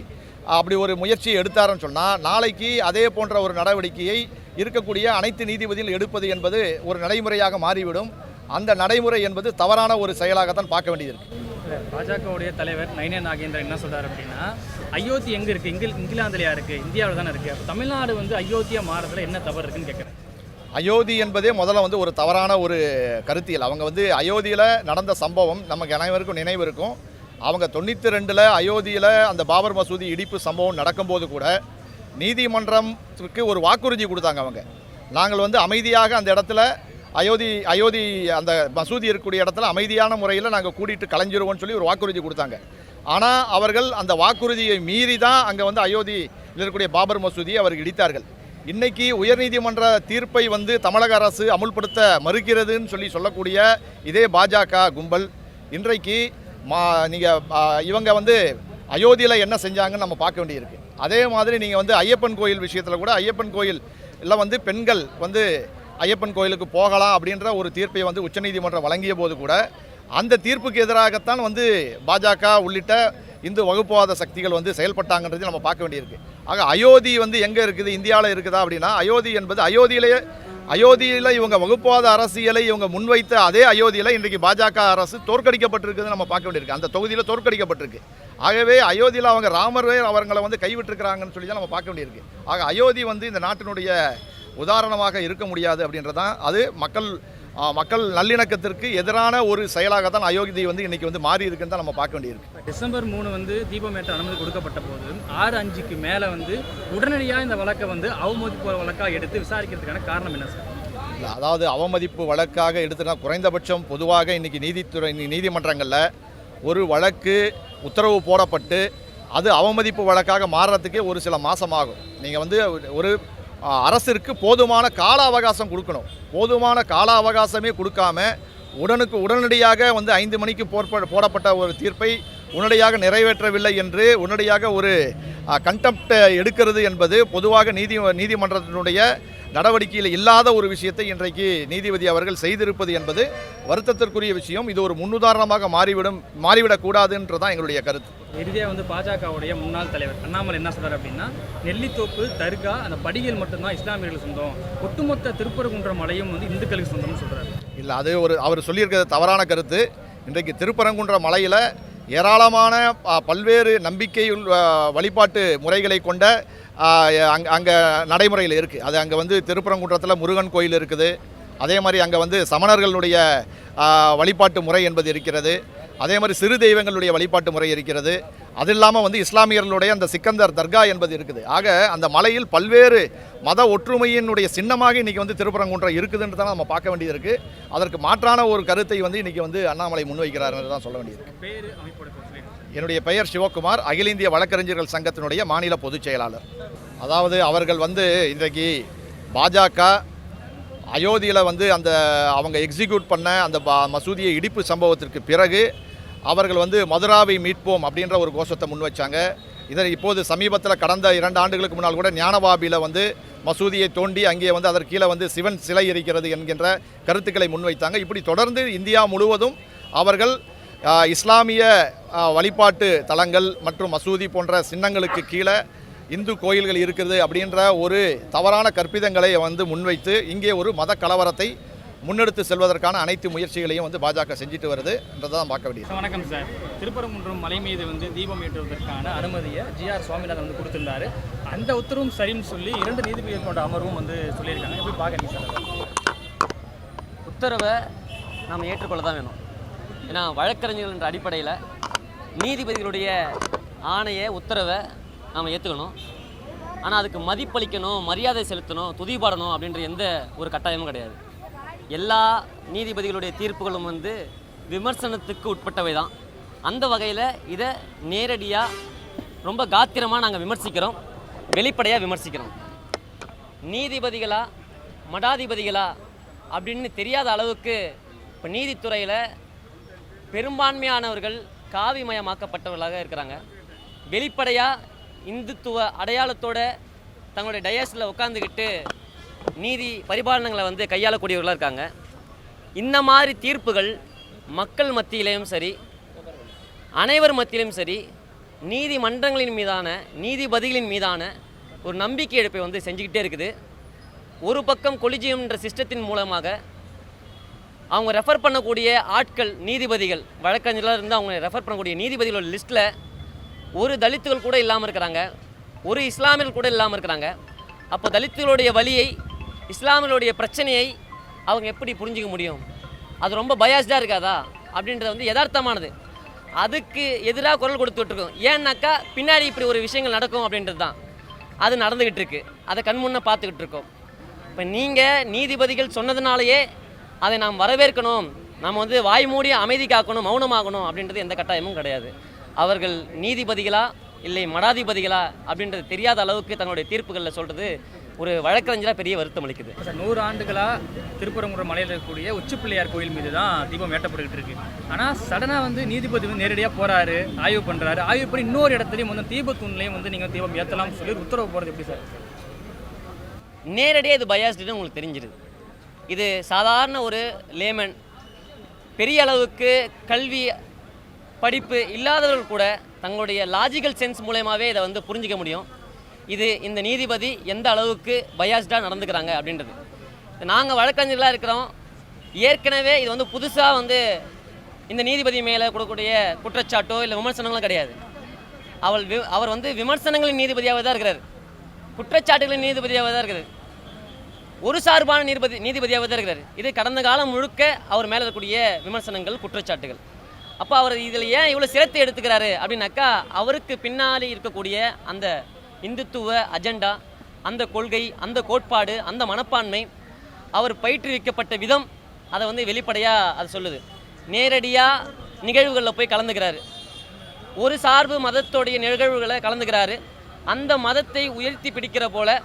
Speaker 8: அப்படி ஒரு முயற்சியை எடுத்தாருன்னு சொன்னால், நாளைக்கு அதே போன்ற ஒரு நடவடிக்கையை இருக்கக்கூடிய அனைத்து நீதிபதிகள் எடுப்பது என்பது ஒரு நடைமுறையாக மாறிவிடும். அந்த நடைமுறை என்பது தவறான ஒரு செயலாகத்தான் பார்க்க வேண்டியது இருக்குது.
Speaker 7: பாஜகவுடைய தலைவர் நயினா நாகேந்திரன் என்ன சொல்கிறார் அப்படின்னா, அயோத்தி எங்கே இருக்குது? இங்கிலாந்துலையா இருக்குது? இந்தியாவில் தானே இருக்குது. தமிழ்நாடு வந்து அயோத்தியா மாறதில் என்ன தவறு இருக்குன்னு கேட்குறேன்.
Speaker 8: அயோத்தி என்பதே முதல்ல வந்து ஒரு தவறான ஒரு கருத்தியல். அவங்க வந்து அயோத்தியில் நடந்த சம்பவம் நமக்கு அனைவருக்கும் நினைவு இருக்கும். அவங்க 92 அயோத்தியில் அந்த பாபர் மசூதி இடிப்பு சம்பவம் நடக்கும்போது கூட நீதிமன்றத்துக்கு ஒரு வாக்குறுதி கொடுத்தாங்க. நாங்கள் வந்து அமைதியாக அந்த இடத்துல அயோத்தி அந்த மசூதி இருக்கக்கூடிய இடத்துல அமைதியான முறையில் நாங்கள் கூட்டிகிட்டு கலைஞ்சிருவோம்னு சொல்லி ஒரு வாக்குறுதி கொடுத்தாங்க. ஆனால் அவர்கள் அந்த வாக்குறுதியை மீறி தான் அங்கே வந்து அயோத்தியில் இருக்கக்கூடிய பாபர் மசூதியை அவர்கள் இடித்தார்கள். இன்றைக்கி உயர்நீதிமன்ற தீர்ப்பை வந்து தமிழக அரசு அமுல்படுத்த மறுக்கிறதுன்னு சொல்லக்கூடிய இதே பாஜக கும்பல் இன்றைக்கு இவங்க வந்து அயோத்தியில் என்ன செஞ்சாங்கன்னு நம்ம பார்க்க வேண்டியிருக்கு. அதே மாதிரி நீங்கள் வந்து ஐயப்பன் கோயில் விஷயத்தில் கூட ஐயப்பன் கோயில் எல்லாம் வந்து பெண்கள் வந்து ஐயப்பன் கோயிலுக்கு போகலாம் அப்படின்ற ஒரு தீர்ப்பை வந்து உச்சநீதிமன்றம் வழங்கிய போது கூட அந்த தீர்ப்புக்கு எதிராகத்தான் வந்து பாஜக உள்ளிட்ட இந்து வகுப்புவாத சக்திகள் வந்து செயல்பட்டாங்கன்றது நம்ம பார்க்க வேண்டியிருக்கு. ஆக அயோத்தி வந்து எங்கே இருக்குது, இந்தியாவில் இருக்குதா அப்படின்னா, அயோத்தி என்பது அயோத்தியில் இவங்க வகுப்புவாத அரசியலை இவங்க முன்வைத்த அதே அயோத்தியில் இன்றைக்கு பாஜக அரசு தோற்கடிக்கப்பட்டிருக்குதுன்னு நம்ம பார்க்க வேண்டியிருக்கு. அந்த தொகுதியில் தோற்கடிக்கப்பட்டிருக்கு. ஆகவே அயோத்தியில் அவங்க ராமர் அவங்களை வந்து கைவிட்டிருக்கிறாங்கன்னு சொல்லி தான் நம்ம பார்க்க வேண்டியிருக்கு. ஆக அயோத்தி வந்து இந்த நாட்டினுடைய உதாரணமாக இருக்க முடியாது அப்படின்றதான் அது மக்கள் நல்லிணக்கத்திற்கு எதிரான ஒரு செயலாக தான் அயோத்தி வந்து இன்றைக்கி வந்து மாறி இருக்குன்னு தான் நம்ம பார்க்க வேண்டியிருக்கு.
Speaker 7: டிசம்பர் 3 வந்து தீபமேற்ற அனுமதி கொடுக்கப்பட்ட போது 6/5க்கு மேலே வந்து உடனடியாக இந்த வழக்கை வந்து அவமதிப்பு வழக்காக எடுத்து விசாரிக்கிறதுக்கான காரணம் என்ன சார்?
Speaker 8: இல்லை, அதாவது அவமதிப்பு வழக்காக எடுத்துனா குறைந்தபட்சம் பொதுவாக இன்றைக்கி நீதிமன்றங்களில் ஒரு வழக்கு உத்தரவு போடப்பட்டு அது அவமதிப்பு வழக்காக மாறுறதுக்கே ஒரு சில மாதம் ஆகும். நீங்கள் வந்து ஒரு அரசிற்கு போதுமான கால அவகாசம் கொடுக்கணும். போதுமான கால அவகாசமே கொடுக்காம உடனடியாக வந்து 5 மணிக்கு போடப்பட்ட ஒரு தீர்ப்பை உடனடியாக நிறைவேற்றவில்லை என்று உடனடியாக ஒரு கண்டெம்ப்ட் எடுக்கிறது என்பது பொதுவாக நீதிமன்றத்தினுடைய நடவடிக்கையில் இல்லாத ஒரு விஷயத்தை இன்றைக்கு நீதிபதி அவர்கள் செய்திருப்பது என்பது வருத்தத்திற்குரிய விஷயம். இது ஒரு முன்னுதாரணமாக மாறிவிடக்கூடாதுன்றதான் எங்களுடைய கருத்து.
Speaker 7: இறுதியாக வந்து பாஜகவுடைய முன்னாள் தலைவர் அண்ணாமலை என்ன சொல்றாரு அப்படின்னா, நெல்லித்தோப்பு தர்கா அந்த படிகள் மட்டும்தான் இஸ்லாமியர்களுக்கு சொந்தம், ஒட்டுமொத்த திருப்பரங்குன்றம் மலையும் வந்து இந்துக்களுக்கு சொந்தம்னு சொல்றாரு.
Speaker 8: இல்லை, அது அவர் சொல்லியிருக்கிறது தவறான கருத்து. இன்றைக்கு திருப்பரங்குன்ற மலையில் ஏராளமான பல்வேறு நம்பிக்கை வழிபாட்டு முறைகளை கொண்ட அங்கே நடைமுறையில் இருக்குது. அது அங்கே வந்து திருப்பரங்குன்றத்தில் முருகன் கோயில் இருக்குது. அதே மாதிரி அங்கே வந்து சமணர்களுடைய வழிபாட்டு முறை என்பது இருக்கிறது. அதே மாதிரி சிறு தெய்வங்களுடைய வழிபாட்டு முறை இருக்கிறது. அது இல்லாமல் வந்து இஸ்லாமியர்களுடைய அந்த சிக்கந்தர் தர்கா என்பது இருக்குது. ஆக அந்த மலையில் பல்வேறு மத ஒற்றுமையினுடைய சின்னமாக இன்றைக்கி வந்து திருப்பரங்குன்றம் இருக்குதுன்னு தான் நம்ம பார்க்க வேண்டியது இருக்குது. அதற்கு மாற்றான ஒரு கருத்தை வந்து இன்றைக்கி வந்து அண்ணாமலை முன்வைக்கிறார் என்று தான் சொல்ல வேண்டியது. என்னுடைய பெயர் சிவகுமார், அகில இந்திய வழக்கறிஞர்கள் சங்கத்தினுடைய மாநில பொதுச் செயலாளர். அதாவது அவர்கள் வந்து இன்றைக்கு பாஜக அயோத்தியில் வந்து அந்த அவங்க எக்ஸிக்யூட் பண்ண அந்த மசூதியை இடிப்பு சம்பவத்திற்கு பிறகு அவர்கள் வந்து மதுராவை மீட்போம் அப்படின்ற ஒரு கோஷத்தை முன் வச்சாங்க. இதை இப்போது சமீபத்தில் கடந்த 2 ஆண்டுகளுக்கு முன்னால் கூட ஞானவாபியில் வந்து மசூதியை தோண்டி அங்கே வந்து அதற்கு கீழே வந்து சிவன் சிலை இருக்கிறது என்கின்ற கருத்துக்களை முன்வைத்தாங்க. இப்படி தொடர்ந்து இந்தியா முழுவதும் அவர்கள் இஸ்லாமிய வழிபாட்டு தலங்கள் மற்றும் மசூதி போன்ற சின்னங்களுக்கு கீழே இந்து கோயில்கள் இருக்கிறது அப்படின்ற ஒரு தவறான கற்பிதங்களை வந்து முன்வைத்து இங்கே ஒரு மத கலவரத்தை முன்னெடுத்து செல்வதற்கான அனைத்து முயற்சிகளையும் வந்து பாஜக செஞ்சுட்டு வருது என்றதான் பார்க்க வேண்டியது.
Speaker 7: வணக்கம் சார். திருப்பரங்குன்றம் மலை மீது வந்து தீபம் ஏற்றுவதற்கான அனுமதியை ஜிஆர் சுவாமிநாதன் வந்து கொடுத்திருந்தாரு. அந்த உத்தரவும் சரின்னு சொல்லி 2 நீதிபதிகள் கொண்ட அமர்வும் வந்து சொல்லியிருக்காங்க. எப்படி பார்க்குறீங்க சார்?
Speaker 3: உத்தரவை நாம் ஏற்றுக்கொள்ள தான் வேணும். ஏன்னா வழக்கறிஞர்கள் என்ற அடிப்படையில் நீதிபதிகளுடைய ஆணையை உத்தரவை நாம் ஏற்றுக்கணும். ஆனால் அதுக்கு மதிப்பளிக்கணும், மரியாதை செலுத்தணும், துதிபாடணும் அப்படின்ற எந்த ஒரு கட்டாயமும் கிடையாது. எல்லா நீதிபதிகளுடைய தீர்ப்புகளும் வந்து விமர்சனத்துக்கு உட்பட்டவை தான். அந்த வகையில் இதை நேரடியாக ரொம்ப காத்திரமாக நாங்கள் விமர்சிக்கிறோம், வெளிப்படையாக விமர்சிக்கிறோம். நீதிபதிகளா மடாதிபதிகளா அப்படின்னு தெரியாத அளவுக்கு இப்போ நீதித்துறையில் பெரும்பான்மையானவர்கள் காவிமயமாக்கப்பட்டவர்களாக இருக்கிறாங்க. வெளிப்படையாக இந்துத்துவ அடையாளத்தோட தங்களுடைய டயஸில் உட்காந்துக்கிட்டு நீதி பரிபாலனங்களை வந்து கையாளக்கூடியவர்களாக இருக்காங்க. இந்த மாதிரி தீர்ப்புகள் மக்கள் மத்தியிலையும் சரி, அனைவர் மத்தியிலும் சரி, நீதிமன்றங்களின் மீதான நீதிபதிகளின் மீதான ஒரு நம்பிக்கை இழப்பை வந்து செஞ்சுக்கிட்டே இருக்குது. ஒரு பக்கம் கொலிஜியம்ன்ற சிஸ்டத்தின் மூலமாக அவங்க ரெஃபர் பண்ணக்கூடிய ஆட்கள் நீதிபதிகள் வழக்கறிஞர்களாக இருந்து அவங்க ரெஃபர் பண்ணக்கூடிய நீதிபதிகளோட லிஸ்ட்டில் ஒரு தலித்துகள் கூட இல்லாமல் இருக்கிறாங்க, ஒரு இஸ்லாமியர்கள் கூட இல்லாமல் இருக்கிறாங்க. அப்போ தலித்துகளுடைய வலியை, இஸ்லாமியர்களுடைய பிரச்சனையை அவங்க எப்படி புரிஞ்சிக்க முடியும்? அது ரொம்ப பயாஸ்டாக இருக்காதா அப்படின்றது வந்து யதார்த்தமானது. அதுக்கு எதிராக குரல் கொடுத்துட்ருக்கோம். ஏன்னாக்கா பின்னாடி இப்படி ஒரு விஷயங்கள் நடக்கும் அப்படின்றது தான் அது நடந்துக்கிட்டு இருக்கு. அதை கண்முன்னே பார்த்துக்கிட்டு இருக்கோம். இப்போ நீங்கள் நீதிபதிகள் சொன்னதுனாலேயே அதை நாம் வரவேற்கணும், நம்ம வந்து வாய் மூடி அமைதி காக்கணும், மௌனமாகணும் அப்படின்றது எந்த கட்டாயமும் கிடையாது. அவர்கள் நீதிபதிகளா இல்லை மடாதிபதிகளா அப்படின்றது தெரியாத அளவுக்கு தங்களுடைய தீர்ப்புகளில் சொல்கிறது ஒரு வழக்கறிஞராக பெரிய வருத்தம் அளிக்குது.
Speaker 7: 100 ஆண்டுகளாக திருப்பரங்குன்றம் மலையில் இருக்கக்கூடிய உச்சிப்பிள்ளையார் கோயில் மீது தான் தீபம் ஏற்றப்பட்டுக்கிட்டு இருக்கு. ஆனால் சடனாக வந்து நீதிபதி வந்து நேரடியாக போகிறாரு, ஆய்வு பண்ணுறாரு. ஆய்வு பண்ணி இன்னொரு இடத்துலையும் வந்து தீபத்தூண்லையும் வந்து நீங்கள் தீபம் ஏற்றலாம்னு சொல்லி உத்தரவு போகிறது எப்படி சார்?
Speaker 3: நேரடியாக இது பயாஸ்டுன்னு உங்களுக்கு தெரிஞ்சிடுது. இது சாதாரண ஒரு லேமன், பெரிய அளவுக்கு கல்வி படிப்பு இல்லாதவர்கள் கூட தங்களுடைய லாஜிக்கல் சென்ஸ் மூலமாகவே இதை வந்து புரிஞ்சிக்க முடியும். இது இந்த நீதிபதி எந்த அளவுக்கு பயாஸ்டாக நடந்துக்கிறாங்க அப்படின்றது. நாங்கள் வழக்கறிஞர்களாக இருக்கிறோம். ஏற்கனவே இது வந்து புதுசாக வந்து இந்த நீதிபதி மேலே கொடுக்கக்கூடிய குற்றச்சாட்டோ இல்லை விமர்சனங்களும் கிடையாது. அவர் வந்து விமர்சனங்களின் நீதிபதியாக தான் இருக்கிறார், குற்றச்சாட்டுகளின் நீதிபதியாக தான் இருக்கிறார், ஒரு சார்பான நீதிபதியாக தான் இருக்கிறார். இது கடந்த காலம் முழுக்க அவர் மேலே இருக்கக்கூடிய விமர்சனங்கள், குற்றச்சாட்டுகள். அப்போ அவர் இதில் ஏன் இவ்வளோ சிரத்தை எடுத்துக்கிறாரு அப்படின்னாக்கா அவருக்கு பின்னாடி இருக்கக்கூடிய அந்த இந்துத்துவ அஜெண்டா, அந்த கொள்கை, அந்த கோட்பாடு, அந்த மனப்பான்மை, அவர் பயிற்றுவிக்கப்பட்ட விதம் அதை வந்து வெளிப்படையாக அது சொல்லுது. நேரடியாக நிகழ்வுகளில் போய் கலந்துக்கிறாரு, ஒரு சார்பு மதத்தோடைய நிகழ்வுகளை கலந்துக்கிறாரு. அந்த மதத்தை உயர்த்தி பிடிக்கிற போல,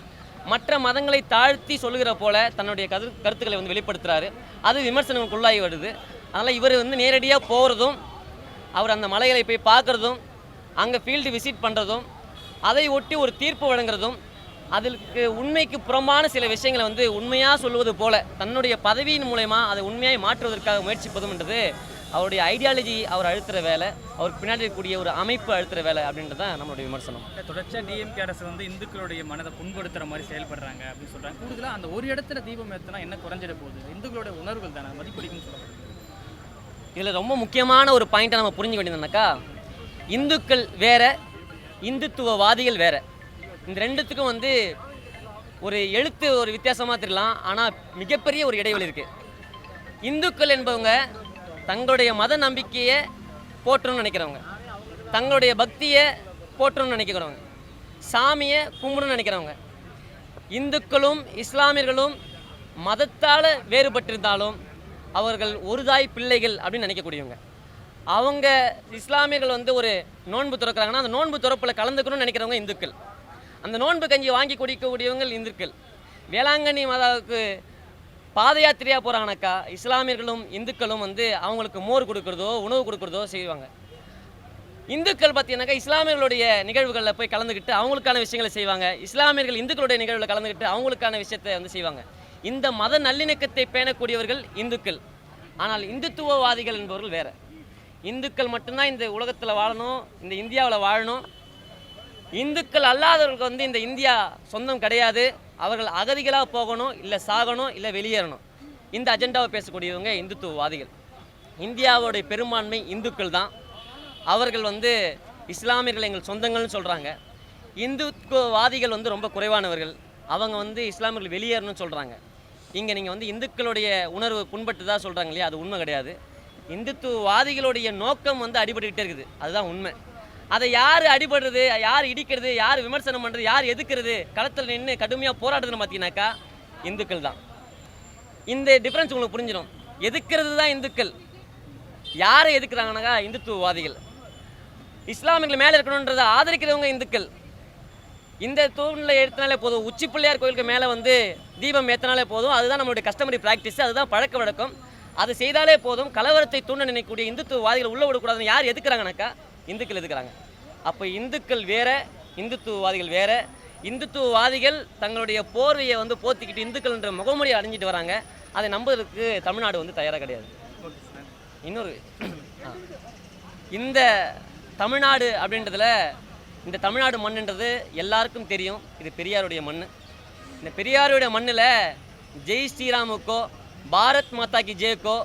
Speaker 3: மற்ற மதங்களை தாழ்த்தி சொல்லுகிற போல தன்னுடைய கருத்துக்களை வந்து வெளிப்படுத்துகிறாரு. அது விமர்சனங்களுக்குள்ளாகி வருது. அதனால் இவர் வந்து நேரடியாக போகிறதும், அவர் அந்த மலைகளை போய் பார்க்குறதும், அங்கே ஃபீல்டு விசிட் பண்ணுறதும், அதை ஒட்டி ஒரு தீர்ப்பு வழங்குறதும், அதற்கு உண்மைக்கு புறம்பான சில விஷயங்களை வந்து உண்மையாக சொல்வது போல தன்னுடைய பதவியின் மூலமா அதை உண்மையாக மாற்றுவதற்காக முயற்சிப்பதும்ன்றது அவருடைய ஐடியாலஜி அவர் அழுத்துற வேலை, அவருக்கு பின்னாடி இருக்கக்கூடிய ஒரு அமைப்பு அழுத்துற வேலை அப்படின்றது தான் நம்மளுடைய விமர்சனம்.
Speaker 7: தொடர்ச்சியாக டிஎம்கே அரசு வந்து இந்துக்களுடைய மனதை புண்படுத்துகிற மாதிரி செயல்படுறாங்க அப்படின்னு சொல்கிறாங்க. கூடுதலாக அந்த ஒரு இடத்துல தீபம் ஏற்றினா என்ன குறைஞ்சிட போகுது? இந்துக்களுடைய உணர்வுகள் தானே மதிப்பளிக்குன்னு சொல்லப்படுது.
Speaker 3: இதில் ரொம்ப முக்கியமான ஒரு பாயிண்ட்டை நம்ம புரிஞ்சுக்க வேண்டியதுனாக்கா, இந்துக்கள் வேற, இந்துத்துவவாதிகள் வேற. இந்த ரெண்டுத்துக்கும் வந்து ஒரு எழுத்து ஒரு வித்தியாசமாக தெரியலாம், ஆனால் மிகப்பெரிய ஒரு இடைவெளி இருக்குது. இந்துக்கள் என்பவங்க தங்களுடைய மத நம்பிக்கையை போற்றணும்னு நினைக்கிறவங்க, தங்களுடைய பக்தியை போற்றணும்னு நினைக்கிறவங்க, சாமியை கும்பிடணும்னு நினைக்கிறவங்க. இந்துக்களும் இஸ்லாமியர்களும் மதத்தால் வேறுபட்டிருந்தாலும் அவர்கள் ஒரு தாய் பிள்ளைகள் அப்படின்னு நினைக்கக்கூடியவங்க. அவங்க இஸ்லாமியர்கள் வந்து ஒரு நோன்பு துறக்கிறாங்கன்னா அந்த நோன்பு துறப்பில் கலந்துக்கணும்னு நினைக்கிறவங்க இந்துக்கள். அந்த நோன்பு கஞ்சி வாங்கி குடிக்கக்கூடியவங்க இந்துக்கள். வேளாங்கண்ணி மாதாவுக்கு பாத யாத்திரையாக போகிறாங்கனாக்கா இஸ்லாமியர்களும் இந்துக்களும் வந்து அவங்களுக்கு மோர் கொடுக்குறதோ உணவு கொடுக்குறதோ செய்வாங்க. இந்துக்கள் பார்த்தீங்கன்னாக்கா இஸ்லாமியர்களுடைய நிகழ்வுகளில் போய் கலந்துக்கிட்டு அவங்களுக்கான விஷயங்களை செய்வாங்க. இஸ்லாமியர்கள் இந்துக்களுடைய நிகழ்வில் கலந்துக்கிட்டு அவங்களுக்கான விஷயத்தை வந்து செய்வாங்க. இந்த மத நல்லிணக்கத்தை பேணக்கூடியவர்கள் இந்துக்கள். ஆனால் இந்துத்துவவாதிகள் என்பவர்கள் வேறு. இந்துக்கள் மட்டும்தான் இந்த உலகத்தில் வாழணும், இந்த இந்தியாவில் வாழணும். இந்துக்கள் அல்லாதவர்களுக்கு வந்து இந்த இந்தியா சொந்தம் கிடையாது, அவர்கள் அகதிகளாக போகணும், இல்லை சாகணும், இல்லை வெளியேறணும். இந்த அஜெண்டாவை பேசக்கூடியவங்க இந்துத்துவவாதிகள். இந்தியாவுடைய பெரும்பான்மை இந்துக்கள் தான். அவர்கள் வந்து இஸ்லாமியர்கள் எங்கள் சொந்தங்கள்னு சொல்கிறாங்க. இந்துத்துவவாதிகள் வந்து ரொம்ப குறைவானவர்கள். அவங்க வந்து இஸ்லாமியர்கள் வெளியேறணும்னு சொல்கிறாங்க. இங்கே நீங்கள் வந்து இந்துக்களுடைய உணர்வு புண்பட்டுதான் சொல்கிறாங்க இல்லையா, அது உண்மை கிடையாது. இந்துத்துவவாதிகளுடைய நோக்கம் வந்து அடிபட்டுக்கிட்டே இருக்குது, அதுதான் உண்மை. அதை யார் அடிபடுறது, யார் இடிக்கிறது, யார் விமர்சனம் பண்ணுறது, யார் எதுக்கிறது, களத்தில் நின்று கடுமையாக போராடுறதுன்னு பார்த்தீங்கன்னாக்கா இந்துக்கள் தான். இந்த டிஃப்ரென்ஸ் உங்களுக்கு புரிஞ்சிடும். எதுக்கிறது தான் இந்துக்கள். யாரை எதுக்குறாங்கனாக்கா இந்துத்துவவாதிகள். இஸ்லாமியர்கள் மேலே இருக்கணுன்றதை ஆதரிக்கிறவங்க இந்துக்கள். இந்த தூணில் எடுத்தனாலே போதும், உச்சி பிள்ளையார் கோயிலுக்கு மேலே வந்து தீபம் ஏற்றினாலே போதும், அதுதான் நம்மளுடைய கஸ்டமரி ப்ராக்டிஸ், அதுதான் பழக்க வழக்கம். அது செய்தாலே போதும். கலவரத்தை தூண்ட நினைக்கக்கூடிய இந்துத்துவவாதிகள் உள்ளே விடக்கூடாதுன்னு யார் எதுக்குறாங்கனாக்கா இந்துக்கள் எதுக்குறாங்க. அப்போ இந்துக்கள் வேற, இந்துத்துவவாதிகள் வேற. இந்துத்துவவாதிகள் தங்களுடைய போர்வையை வந்து போத்திக்கிட்டு இந்துக்கள்ன்ற முகமொழியை அடைஞ்சிட்டு வராங்க. அதை நம்புறதுக்கு தமிழ்நாடு வந்து தயாராக கிடையாது. இன்னொரு இந்த தமிழ்நாடு அப்படின்றதுல, இந்த தமிழ்நாடு மண்ணுன்றது எல்லாருக்கும் தெரியும். இது பெரியாருடைய மண். இந்த பெரியாருடைய மண்ணில் ஜெய் ஸ்ரீராமுக்கோ பாரத் மாதா கி ஜெய்க்கோ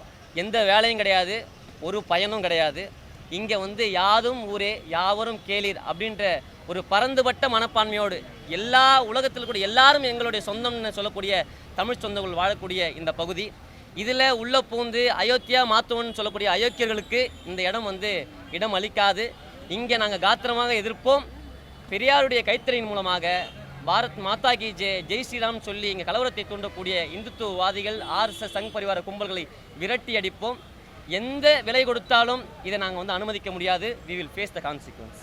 Speaker 3: எந்த வேலையும் கிடையாது, ஒரு பயனும் கிடையாது. இங்கே வந்து யாதும் ஊரே யாவரும் கேளீர் அப்படின்ற ஒரு பரந்துபட்ட மனப்பான்மையோடு எல்லா உலகத்தில் கூட எல்லாரும் எங்களுடைய சொந்தம்னு சொல்லக்கூடிய தமிழ் சொந்தங்கள் வாழக்கூடிய இந்த பகுதி, இதில் உள்ளே பூந்து அயோத்தியா மாற்றுவோன்னு சொல்லக்கூடிய அயோக்கியர்களுக்கு இந்த இடம் வந்து இடம் அளிக்காது. இங்கே நாங்கள் காத்திரமாக எதிர்ப்போம். பெரியாருடைய கைத்தறியின் மூலமாக பாரத் மாதா கி ஜெய் ஸ்ரீராம் சொல்லி இங்கே கலவரத்தை தூண்டக்கூடிய இந்துத்துவவாதிகள் RSS சங் பரிவார கும்பல்களை விரட்டி அடிப்போம். எந்த விலை கொடுத்தாலும் இதை நாங்கள் வந்து அனுமதிக்க முடியாது. We will face the consequence.